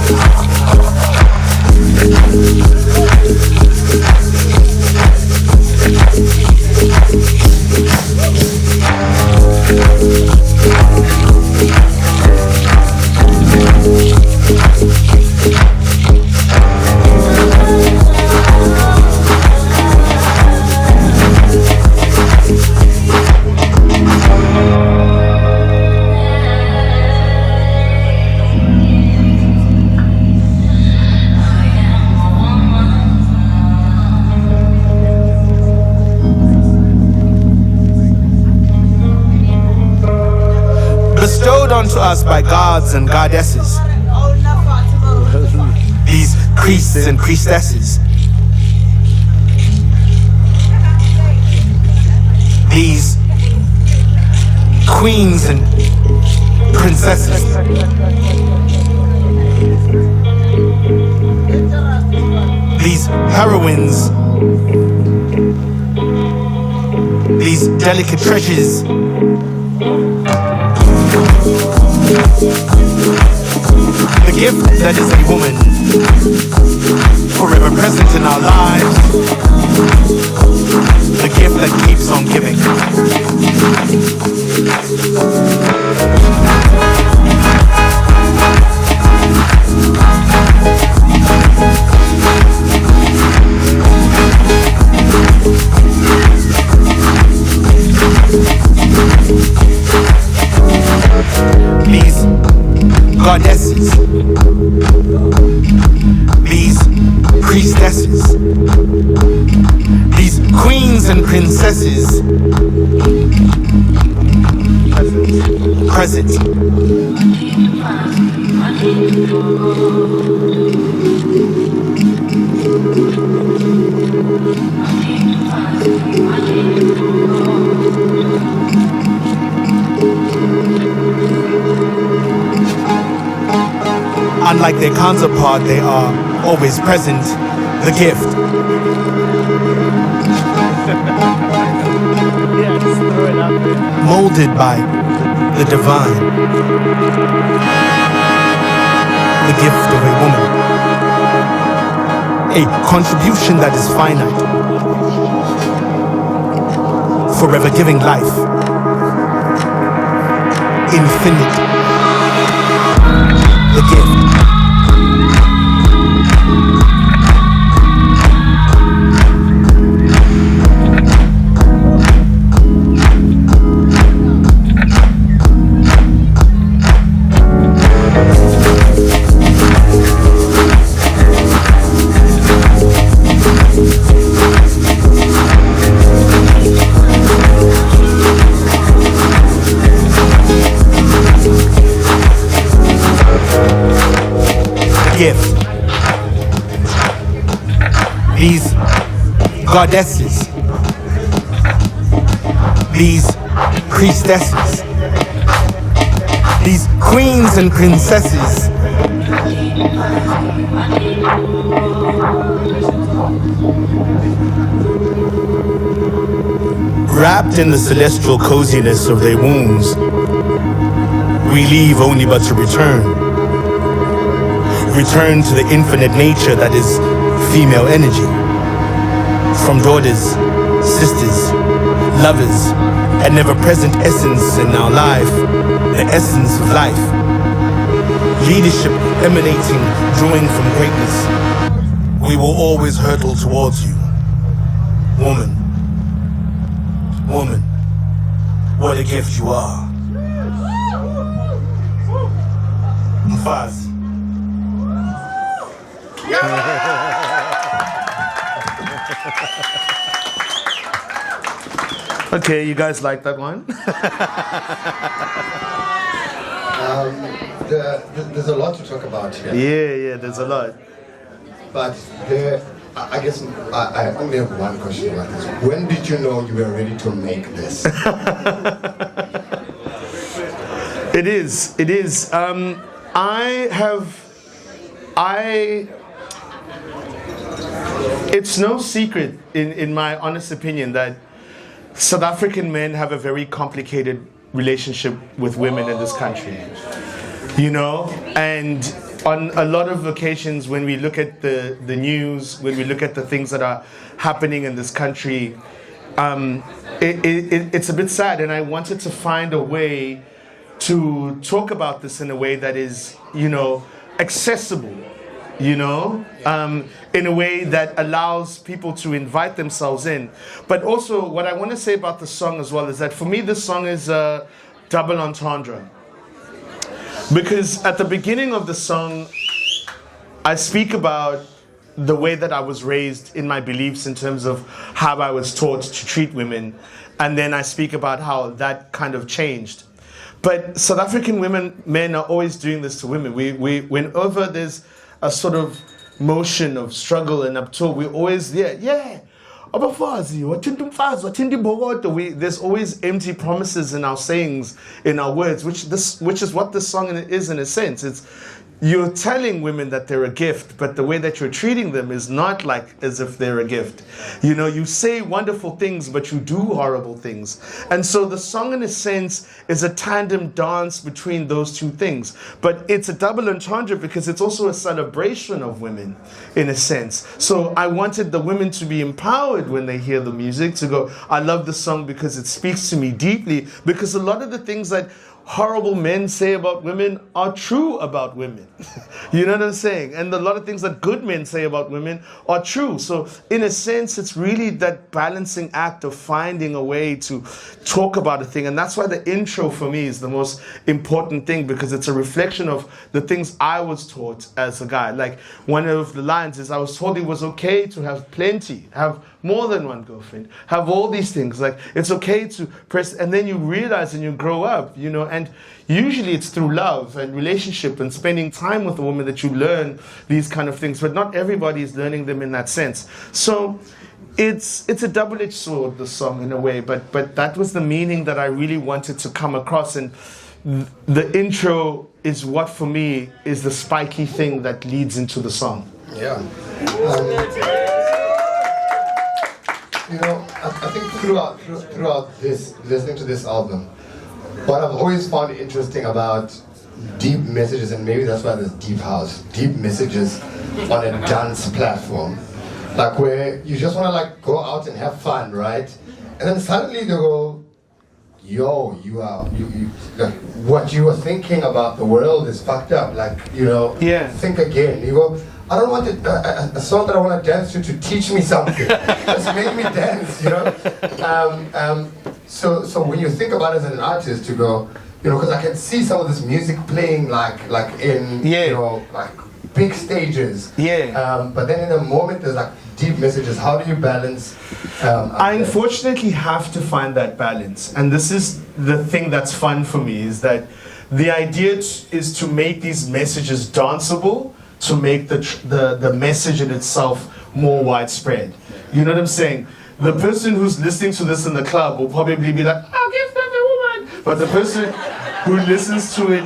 Bestowed onto us by gods and goddesses, these priests and priestesses, these queens and princesses, these heroines, these delicate treasures. The gift that is a woman, forever present in our lives. The gift that keeps on giving. These goddesses, these priestesses, these queens and princesses, present. Unlike their counterpart, they are always present, the gift. Molded by the divine. The gift of a woman. A contribution that is finite. Forever giving life. Infinite. The gift. Gift. These goddesses, these priestesses, these queens and princesses. Wrapped in the celestial coziness of their wombs, we leave only but to return. Return to the infinite nature that is female energy. From daughters, sisters, lovers, and never-present essence in our life, the essence of life. Leadership emanating, drawing from greatness. We will always hurtle towards you. Woman. Woman. What a gift you are. Faz. Okay, you guys like that one? There's a lot to talk about here. Yeah, there's a lot. But I guess I only have one question about this. When did you know you were ready to make this? It is. It's no secret, in my honest opinion, that South African men have a very complicated relationship with women in this country. You know? And on a lot of occasions when we look at the news, when we look at the things that are happening in this country, it's a bit sad, and I wanted to find a way to talk about this in a way that is, accessible, in a way that allows people to invite themselves in. But also, what I want to say about the song as well is that for me, this song is a double entendre. Because at the beginning of the song, I speak about the way that I was raised in my beliefs in terms of how I was taught to treat women. And then I speak about how that kind of changed. But South African men are always doing this to women. Whenever there's a sort of motion of struggle and uptour, we always, there's always empty promises in our sayings, in our words, which is what this song is in a sense. It's you're telling women that they're a gift, but the way that you're treating them is not like as if they're a gift. You say wonderful things, but you do horrible things. And so the song, in a sense, is a tandem dance between those two things. But it's a double entendre because it's also a celebration of women, in a sense. So I wanted the women to be empowered when they hear the music, to go, I love the song because it speaks to me deeply, because a lot of the things that horrible men say about women are true about women. You know what I'm saying? And a lot of things that good men say about women are true. So in a sense, it's really that balancing act of finding a way to talk about a thing. And that's why the intro for me is the most important thing, because it's a reflection of the things I was taught as a guy. Like one of the lines is, I was told it was okay to have plenty, have more than one girlfriend, have all these things. Like it's okay to press, and then you realize and you grow up, and usually it's through love and relationship and spending time with a woman that you learn these kind of things, but not everybody is learning them in that sense. So it's a double-edged sword, the song, in a way, but that was the meaning that I really wanted to come across. And the intro is what for me is the spiky thing that leads into the song. Yeah. I think throughout this, listening to this album, what I've always found interesting about deep messages, and maybe that's why there's deep house, deep messages on a dance platform, like where you just want to go out and have fun, right? And then suddenly they go, yo, you what you were thinking about the world is fucked up. Think again. You go, I don't want a song that I want to dance to teach me something. Just make me dance, So when you think about it as an artist, you go, because I can see some of this music playing like in big stages. Yeah. But then in a moment there's deep messages. How do you balance? I unfortunately have to find that balance, and this is the thing that's fun for me, is that the idea is to make these messages danceable, to make the message in itself more widespread. You know what I'm saying? The person who's listening to this in the club will probably be like, I'll give them a woman. But the person who listens to it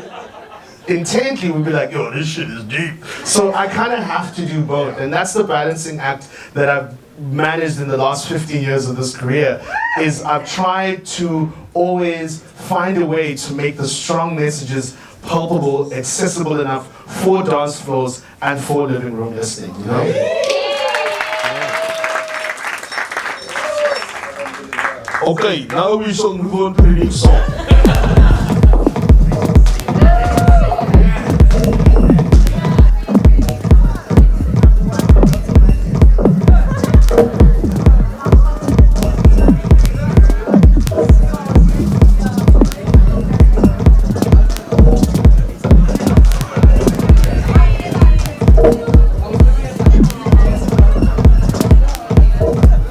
intently we'd be like, yo, this shit is deep. So I kind of have to do both, and that's the balancing act that I've managed in the last 15 years of this career, is I've tried to always find a way to make the strong messages palpable, accessible enough for dance floors and for living room listening, you know? Okay, now we shall move on to the next song.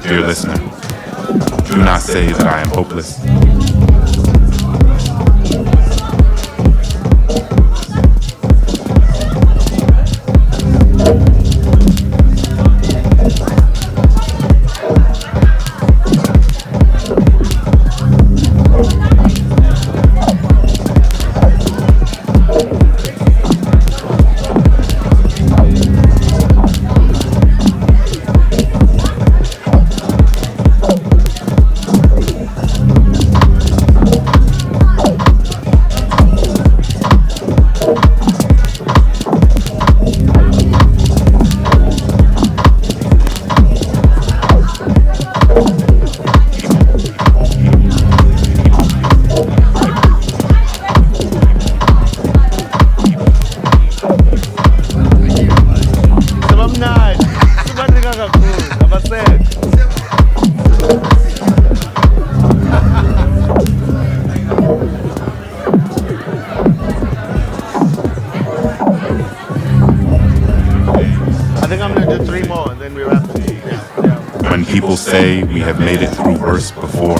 Dear listener, do not say that I am hopeless. When people say we have made it through worse before,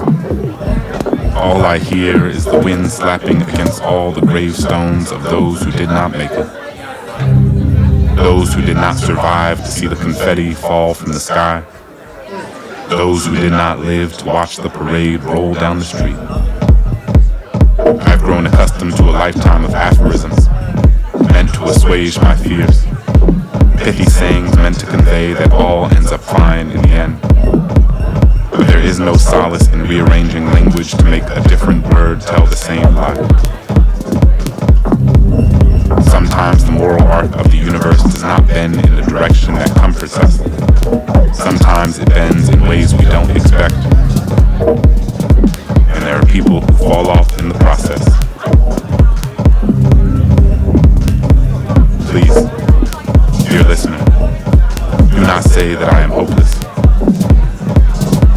all I hear is the wind slapping against all the gravestones of those who did not make it. Those who did not survive to see the confetti fall from the sky. Those who did not live to watch the parade roll down the street. I've grown accustomed to a lifetime of aphorisms, meant to assuage my fears. Pithy sayings meant to convey that all ends up fine in the end. But there is no solace in rearranging language to make a different word tell the same lie. Sometimes the moral arc of the universe does not bend in the direction that comforts us. Sometimes it bends in ways we don't expect. And there are people who fall off in the process. Please, dear listener, do not say that I am hopeless.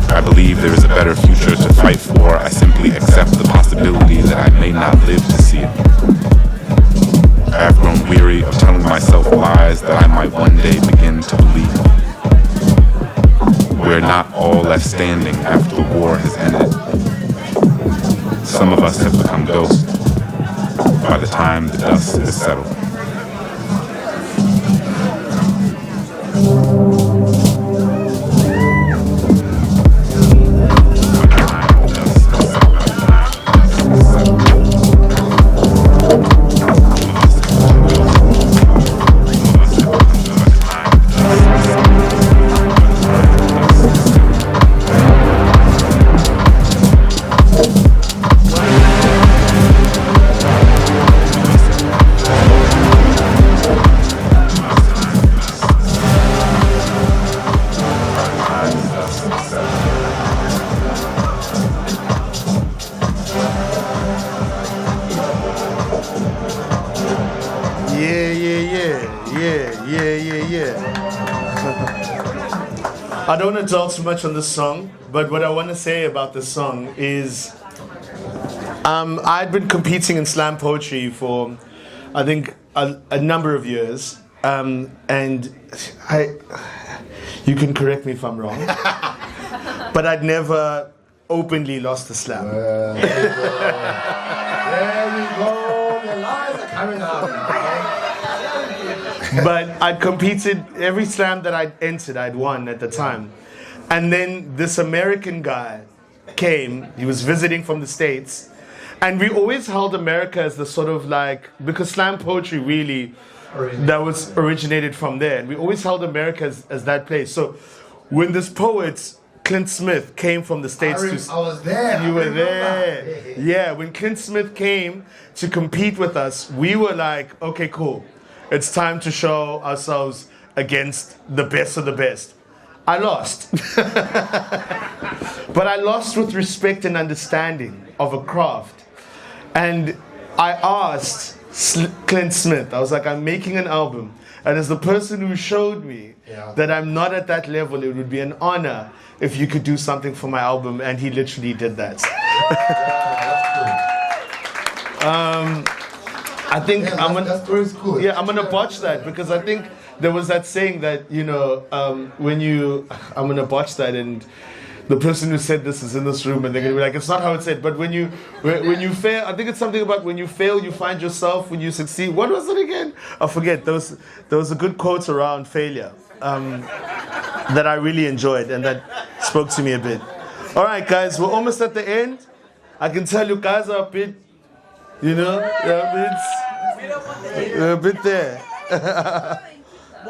I believe there is a better future to fight for. I simply accept the possibility that I may not live to see it. I have grown weary of telling myself lies that I might one day begin to believe. We are not all left standing after the war has ended. Some of us have become ghosts by the time the dust is settled. I don't want to dwell too much on this song, but what I want to say about this song is I'd been competing in slam poetry for, I think, a number of years, and you can correct me if I'm wrong, but I'd never openly lost a slam. There we go. The lies are coming out now. But I'd competed, every slam that I'd entered, I'd won at the time. And then this American guy came, he was visiting from the States, And we always held America as the sort of like, because slam poetry really, that was originated from there. And we always held America as that place. So when this poet, Clint Smith, came from the States I was there. You were there. Yeah, when Clint Smith came to compete with us, we were like, okay, cool. It's time to show ourselves against the best of the best. I lost. But I lost with respect and understanding of a craft. And I asked Clint Smith, I was like, I'm making an album. And as the person who showed me that I'm not at that level, it would be an honor if you could do something for my album. And he literally did that. I think that story is cool. Yeah, I'm gonna botch that because I think there was that saying that, you know, I'm gonna botch that, and the person who said this is in this room, and they're gonna be like, it's not how it's said. But when you fail, I think it's something about when you fail, you find yourself. When you succeed, what was it again? I forget. There was a good quote around failure that I really enjoyed, and that spoke to me a bit. All right, guys, we're almost at the end. I can tell you guys are a bit, you know, we're a bit there.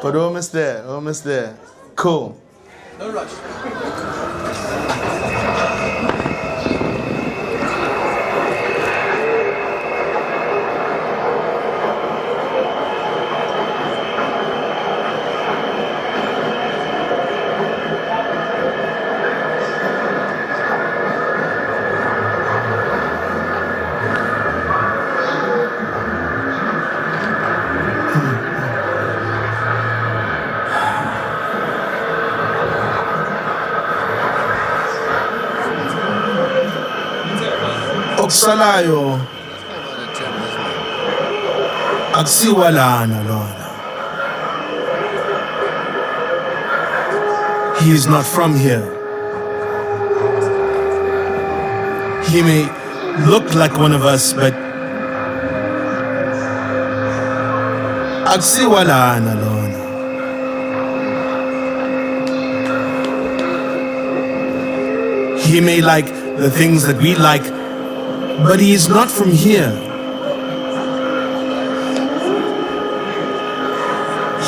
But almost there. Cool. No rush. Okusalayo akusiwa lana lona. He is not from here. He may look like one of us, but akusiwa lana lona. He may like the things that we like, but he is not from here.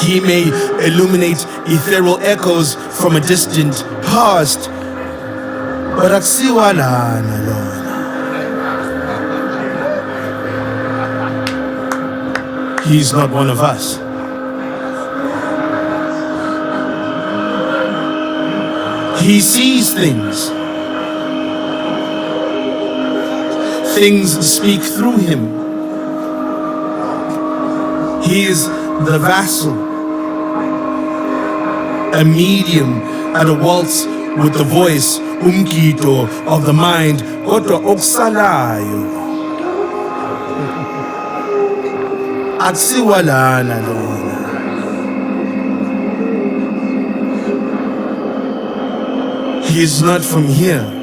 He may illuminate ethereal echoes from a distant past, but akusiwa lana lona. He's not one of us. He sees things. Things speak through him. He is the vassal, a medium at a waltz with the voice, umkito of the mind, kodwa okusalayo akusiwa lana lona. He is not from here.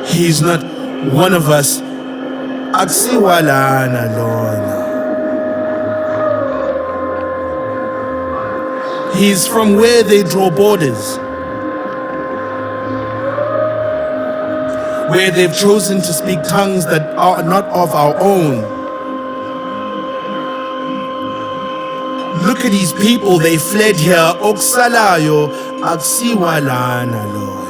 He's not one of us. Akusiwa lana lona. He's from where they draw borders, where they've chosen to speak tongues that are not of our own. Look at these people, they fled here. Okusalayo akusiwa lana lona.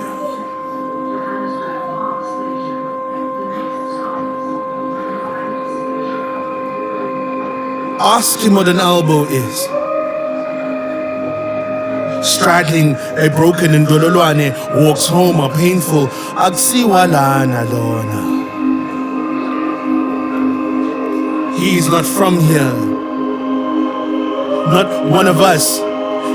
Ask him what an elbow is. Straddling a broken ndololwane, walks home a painful akusiwa lana lona. He is not from here, not one of us.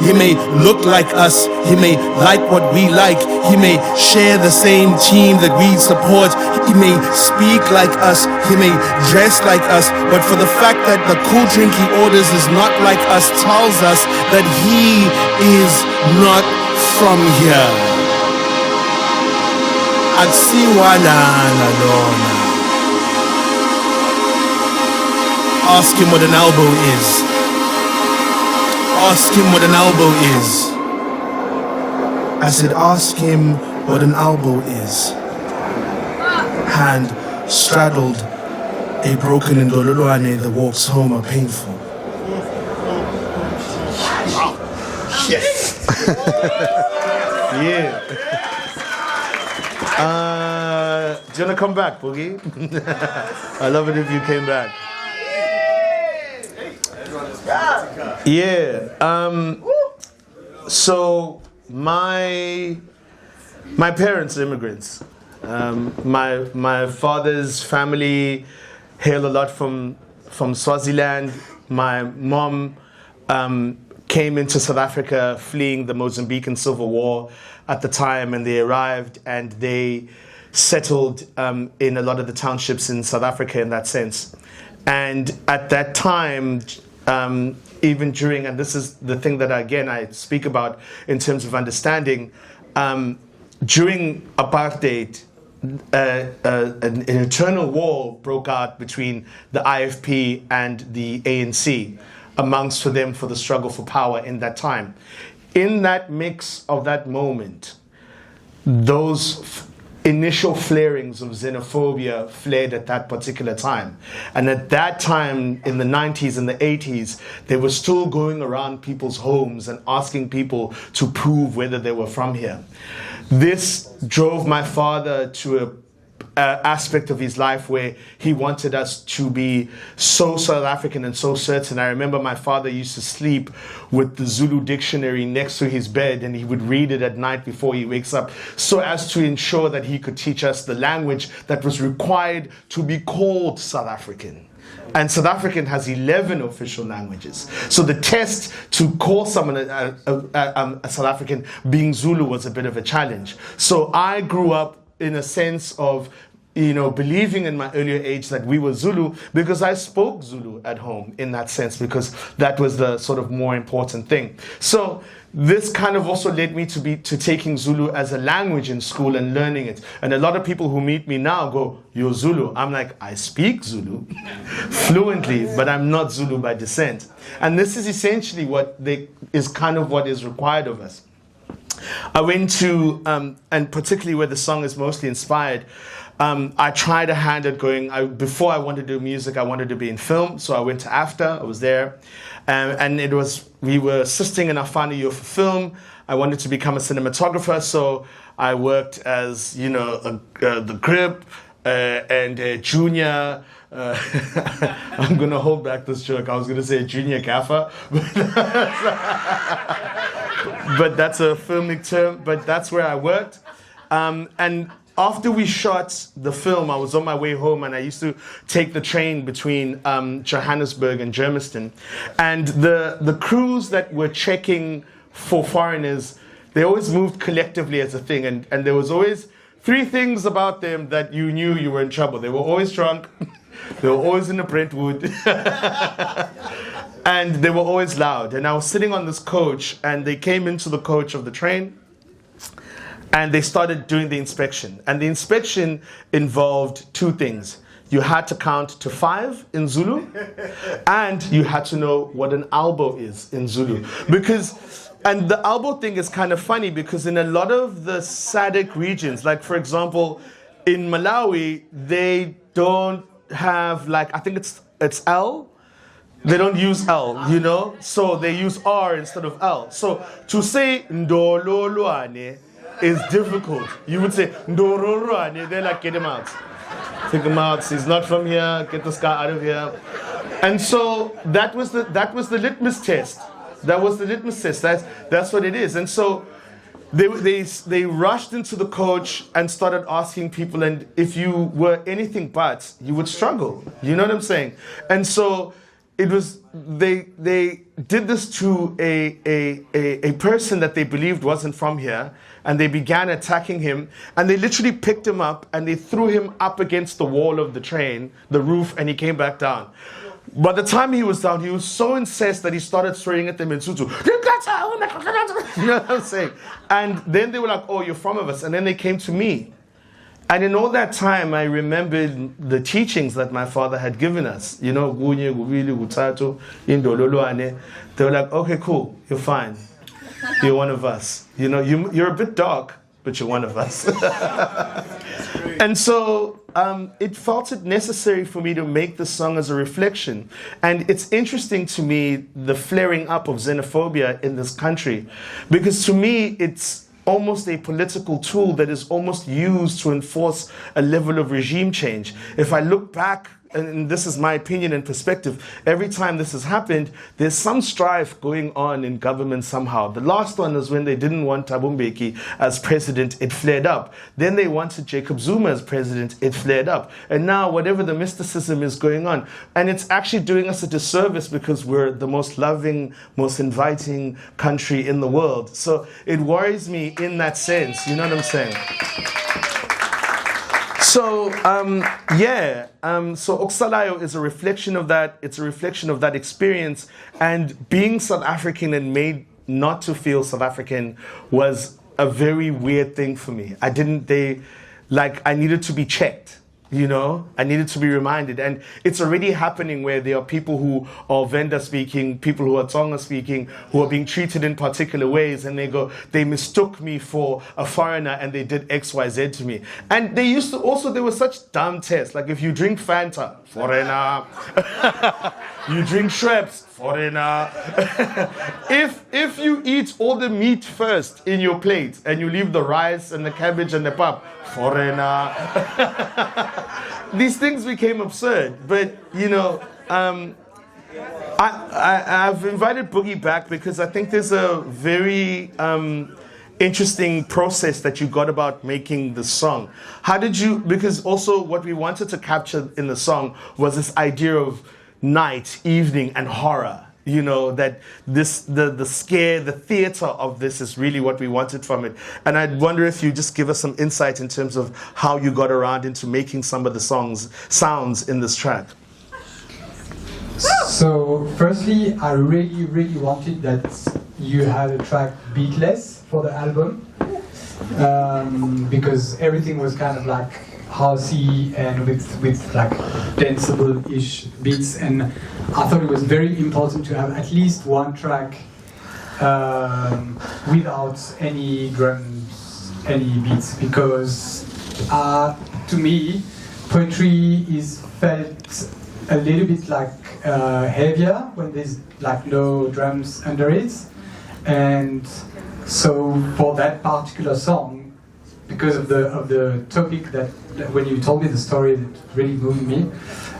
He may look like us, he may like what we like, he may share the same team that we support, he may speak like us, he may dress like us, but for the fact that the cool drink he orders is not like us tells us that he is not from here. Akusiwa lana lona. Ask him what an elbow is. Ask him what an elbow is. I said, ask him what an elbow is. hand straddled a broken Ndololwane that walks home are painful. Yes. Yeah. Do you want to come back, Boogie? I love it if you came back. Yeah. So my parents are immigrants. My father's family hail a lot from Swaziland. My mom came into South Africa fleeing the Mozambican Civil War at the time, and they arrived and they settled in a lot of the townships in South Africa in that sense. And at that time, even during, and this is the thing that again I speak about in terms of understanding, during apartheid, an eternal war broke out between the IFP and the ANC amongst them for the struggle for power in that time. In that mix of that moment, those initial flarings of xenophobia flared at that particular time. And at that time, in the 90s and the 80s, they were still going around people's homes and asking people to prove whether they were from here. This drove my father to a aspect of his life where he wanted us to be so South African and so certain. I remember my father used to sleep with the Zulu dictionary next to his bed, and he would read it at night before he wakes up, so as to ensure that he could teach us the language that was required to be called South African. And South African has 11 official languages. So the test to call someone a South African being Zulu was a bit of a challenge. So I grew up in a sense of, believing in my earlier age that we were Zulu because I spoke Zulu at home in that sense, because that was the sort of more important thing. So this kind of also led me to taking Zulu as a language in school and learning it. And a lot of people who meet me now go, "You're Zulu." I'm like, I speak Zulu fluently, but I'm not Zulu by descent. And this is essentially what is required of us. I went to, and particularly where the song is mostly inspired, I tried a hand at before I wanted to do music, I wanted to be in film, so I went to AFTA, I was there, and we were assisting in our final year for film. I wanted to become a cinematographer, so I worked as, the grip, and a junior, I'm going to hold back this joke, I was going to say junior gaffer, but that's a filmic term, but that's where I worked. And after we shot the film, I was on my way home, and I used to take the train between Johannesburg and Germiston. And the crews that were checking for foreigners, they always moved collectively as a thing. And there was always 3 things about them that you knew you were in trouble. They were always drunk. They were always in a Brentwood. And they were always loud. And I was sitting on this coach, and they came into the coach of the train, and they started doing the inspection. And the inspection involved 2 things. You had to count to 5 in Zulu, and you had to know what an elbow is in Zulu. And the elbow thing is kind of funny, because in a lot of the SADC regions, like for example, in Malawi, they don't have, I think it's L. They don't use L, so they use R instead of L. So to say Ndololwane is difficult. You would say Ndololwane, they're like, get him out. Take him out, he's not from here, get this guy out of here. And so that was the litmus test. That was the litmus test. That's what it is. And so they rushed into the coach and started asking people, and if you were anything but, you would struggle. You know what I'm saying? And so they did this to a person that they believed wasn't from here, and they began attacking him, and they literally picked him up and they threw him up against the wall of the train, the roof, and he came back down. By the time he was down, he was so incensed that he started swearing at them in Sutu. You know what I'm saying? And then they were like, "Oh, you're from us," and then they came to me. And in all that time, I remembered the teachings that my father had given us. They were like, "Okay, cool, you're fine. You're one of us. You're a bit dark, but you're one of us." And so it felt it necessary for me to make the song as a reflection. And it's interesting to me, the flaring up of xenophobia in this country, because to me, it's almost a political tool that is almost used to enforce a level of regime change. If I look back, and this is my opinion and perspective, every time this has happened, there's some strife going on in government somehow. The last one was when they didn't want Thabo Mbeki as president, it flared up. Then they wanted Jacob Zuma as president, it flared up. And now whatever the mysticism is going on, and it's actually doing us a disservice because we're the most loving, most inviting country in the world. So it worries me in that sense, you know what I'm saying? So, so Oksalayo is a reflection of that. It's a reflection of that experience. And being South African and made not to feel South African was a very weird thing for me. I needed to be checked. You know, I needed to be reminded. And it's already happening where there are people who are Venda speaking, people who are Tonga speaking, who are being treated in particular ways. And they mistook me for a foreigner and they did X, Y, Z to me. And they used to also, there were such dumb tests. Like if you drink Fanta, foreigner. You drink Schweppes, foreigner. If you eat all the meat first in your plate and you leave the rice and the cabbage and the pap, foreigner. These things became absurd, but you know, I've invited Boogie back because I think there's a very interesting process that you got about making the song. How did you, because also what we wanted to capture in the song was this idea of night, evening, and horror. You know, that the scare, the theater of this is really what we wanted from it. And I wonder if you just give us some insight in terms of how you got around into making some of the sounds in this track. So, firstly, I really, really wanted that you had a track beatless for the album, because everything was kind of like housey and with like danceable-ish beats, and I thought it was very important to have at least one track without any drums, any beats, because to me, poetry is felt a little bit like heavier when there's like no drums under it, and so for that particular song, because of the topic that when you told me the story, that really moved me.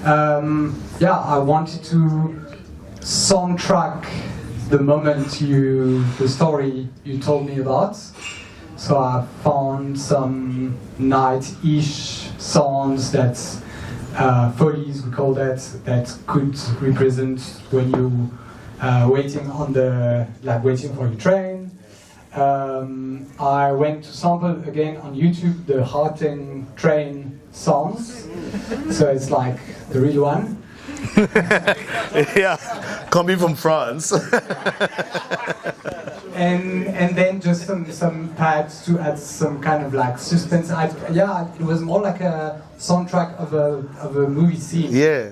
I wanted to soundtrack the story you told me about. So I found some night-ish sounds that follies, we call that could represent when you waiting for your train. I went to sample again on YouTube the Harten train songs, so it's like the real one. Yeah, coming from France. and then just some pads to add some kind of like suspense. It was more like a soundtrack of a movie scene. Yeah.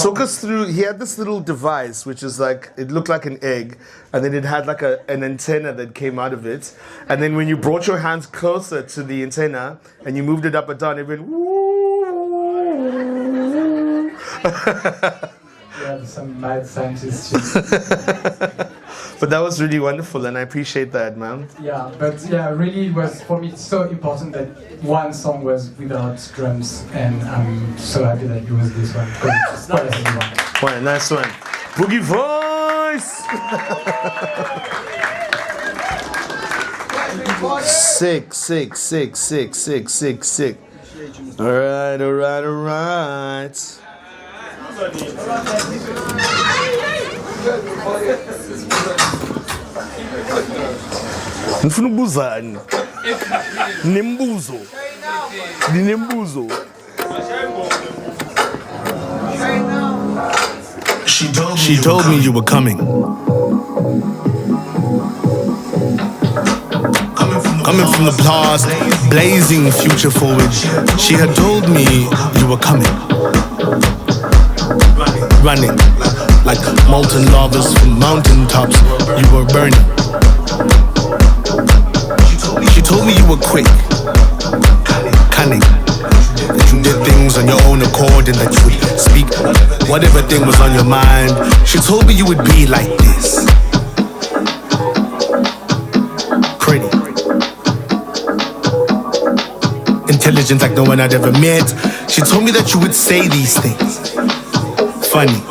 Took us through. He had this little device which is like, it looked like an egg, and then it had like an antenna that came out of it, and then when you brought your hands closer to the antenna and you moved it up and down, it went woo. Yeah, some mad scientist. But that was really wonderful, and I appreciate that, man. Yeah, but really it was for me so important that one song was without drums, and I'm so happy that it was this one. It's quite a heavy one. What a nice one. Boogie voice! Sick. Alright. Ngifuna ukubuzani. Nembuzo. She told me you were coming. Coming from the past, blazing future forward. She had told me you were coming. Running like molten lavas from mountain tops. You were burning. She told me you were quick, cunning, that you confident that you would speak whatever thing was on your mind. She told me you would be like this. Pretty. Intelligent like no one I'd ever met. She told me that you would say these things. Funny.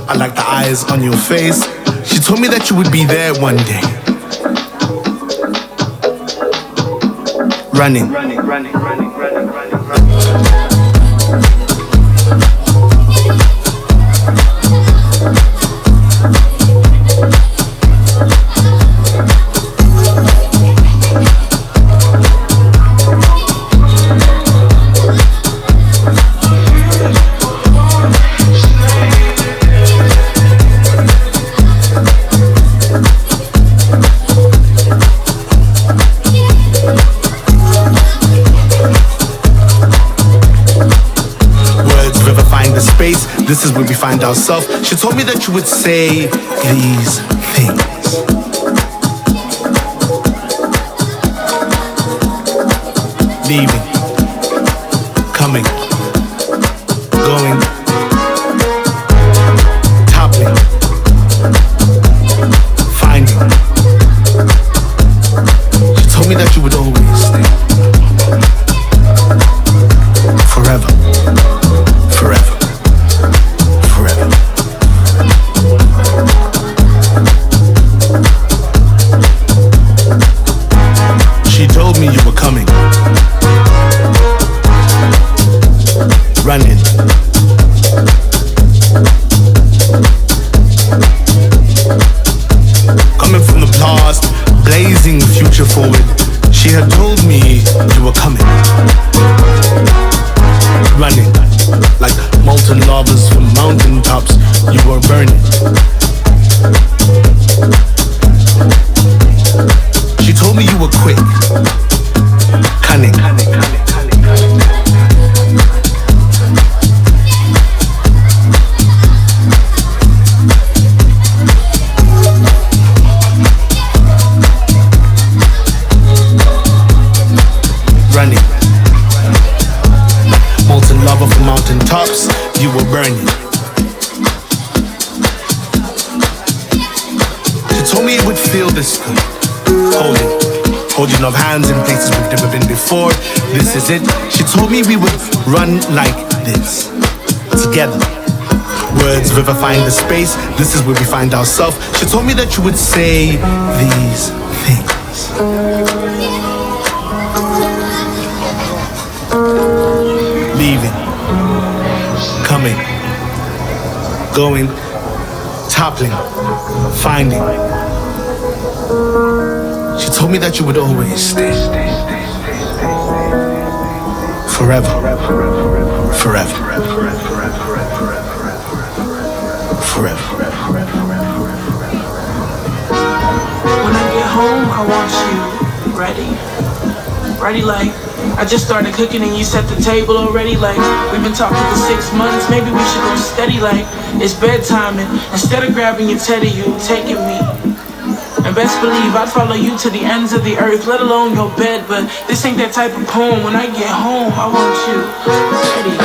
I like the eyes on your face. She told me that you would be there one day. Running. This is where we find ourselves. She told me that you would say these things. Leaving, coming, going, toppling, finding. She told me that you would always stay. Forever. Forever. She told me you were coming. Running. Coming from the past, blazing future forward. She had told me you were coming. Running. Like molten lavas from mountain tops, you were burning. She told me you were quick, cunning. Running. Molten lava from mountain tops, you were burning. She told me it would feel this good. Holding of hands in places we've never been before. This is it. She told me we would run like this, together. Words vivifying the space. This is where we find ourselves. She told me that you would say these things. Leaving, coming, going, toppling, finding. She told me that you would always stay. Forever. Forever. Forever. When I get home, I want you ready. Ready like I just started cooking and you set the table already. Like we've been talking for 6 months. Maybe we should go steady like it's bedtime. And instead of grabbing your teddy, you taking me. And best believe I'd follow you to the ends of the earth, let alone your bed. But this ain't that type of poem. When I get home, I want you ready.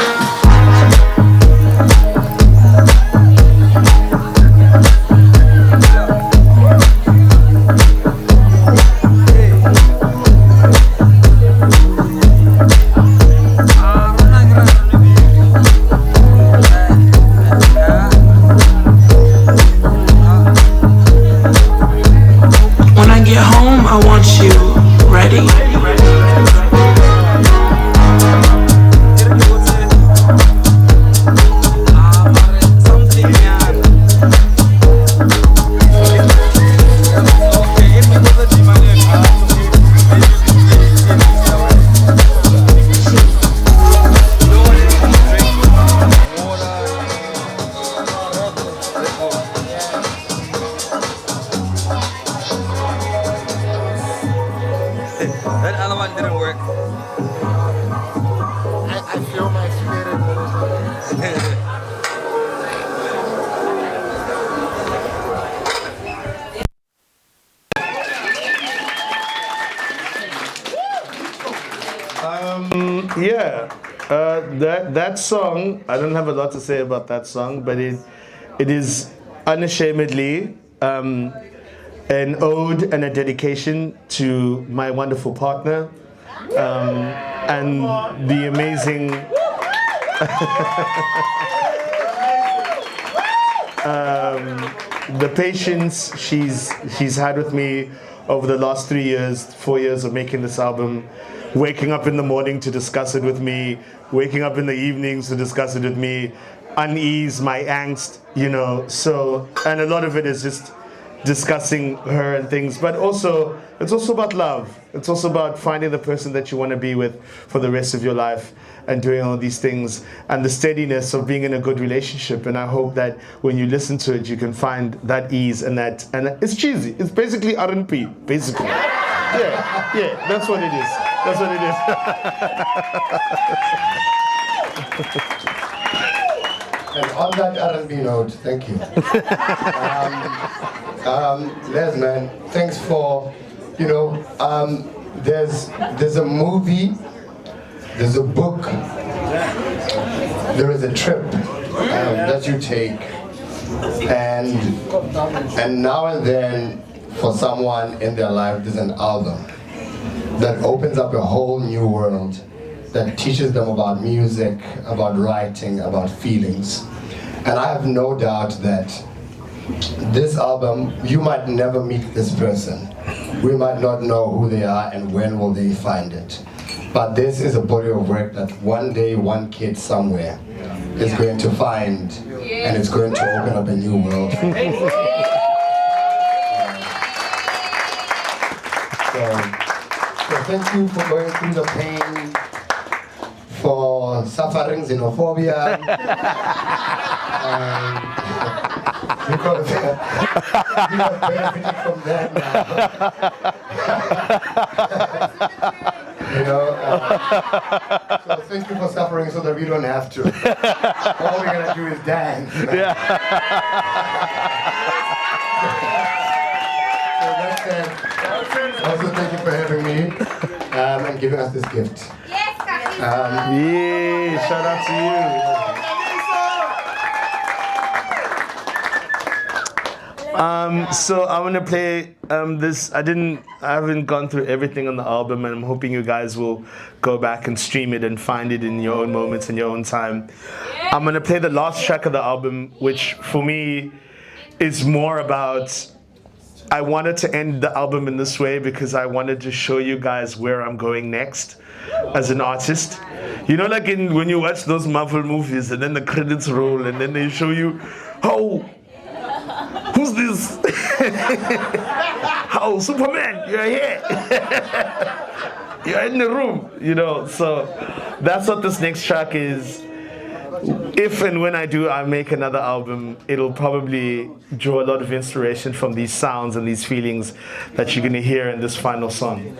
Yeah. That song, I don't have a lot to say about that song, but it is unashamedly an ode and a dedication to my wonderful partner and the amazing the patience she's had with me over the last 3 years, 4 years of making this album, waking up in the morning to discuss it with me, waking up in the evenings to discuss it with me, unease, my angst, you know. So, and a lot of it is just discussing her and things, but also it's also about love. It's also about finding the person that you want to be with for the rest of your life and doing all these things and the steadiness of being in a good relationship. And I hope that when you listen to it, you can find that ease and that, and it's cheesy. It's basically R&B, basically. Yeah, that's what it is. That's what it is. And on that R&B note, thank you. Les, man, thanks for, you know, there's a movie, there's a book, there is a trip that you take, and now and then for someone in their life there's an album that opens up a whole new world, that teaches them about music, about writing, about feelings. And I have no doubt that this album, you might never meet this person. We might not know who they are and when will they find it. But this is a body of work that one day, one kid somewhere is going to find, and it's going to open up a new world. So thank you for going through the pain, for suffering xenophobia. Because you have benefited from that now. You know, so thank you for suffering so that we don't have to. All we're gonna do is dance. So that's it. Also, thank you for having me and giving us this gift. Yeah, shout out to you. So I'm gonna play this. I haven't gone through everything on the album, and I'm hoping you guys will go back and stream it and find it in your own moments in your own time. I'm gonna play the last track of the album, which for me is more about, I wanted to end the album in this way because I wanted to show you guys where I'm going next as an artist. You know, like when you watch those Marvel movies and then the credits roll and then they show you, oh, who's this? Oh, Superman, you're here. You're in the room, you know. So that's what this next track is. If and when I make another album, it'll probably draw a lot of inspiration from these sounds and these feelings that you're gonna hear in this final song.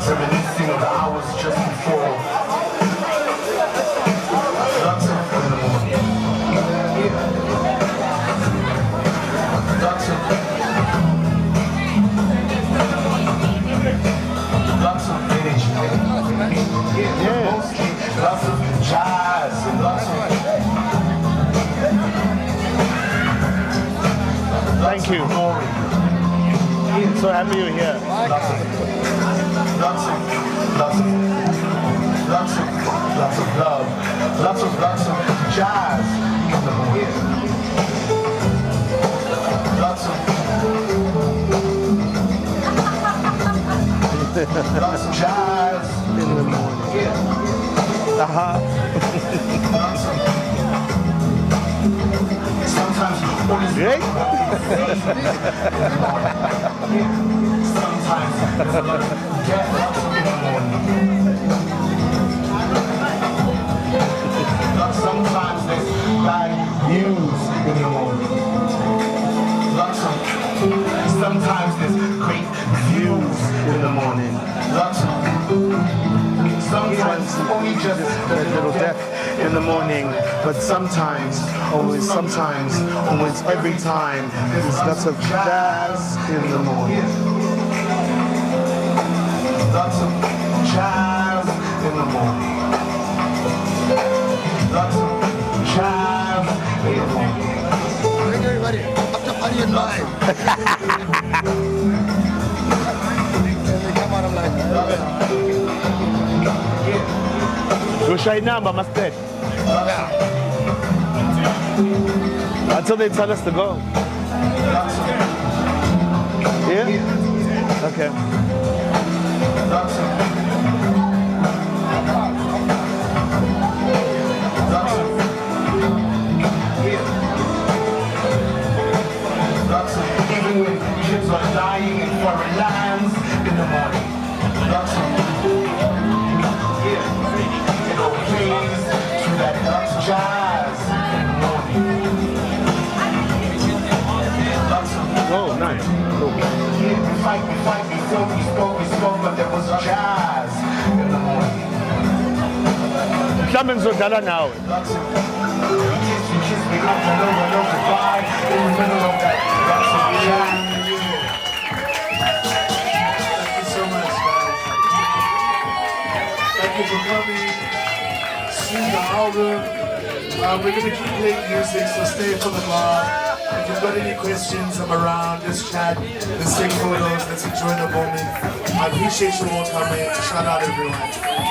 Reminiscing of the hours just before. Lots of energy. Lots of jazz and lots of. Thank you. So happy you're here. Lots of love, lots of jazz. Lots of jazz in the morning. Sometimes great. Sometimes death in the morning. Sometimes only just a little deaf in the morning, but sometimes, always, every time, there's lots of jazz in the morning. Lots of jazz in the morning. Lots of jazz in the morning. Bring everybody up to party in mind. And they come out, I'm like, You show your number, Mustard. Until they tell us to go. Yeah? Okay. Even when kids are dying in foreign lands in the morning. It all plays to that jazz in the morning. Oh, nice. Cool. We fight before we spoke, but there was jazz in the morning. Mhlawumbe ngizodlala nawe. We kiss me up and over, no goodbye in the middle of that jazz. Thank you so much, guys. Thank you for coming. See the album. We're gonna keep playing music, so stay for the bar. If you've got any questions, I'm around. Let's chat. Let's take photos. Let's enjoy the moment. I appreciate you all coming. Shout out everyone.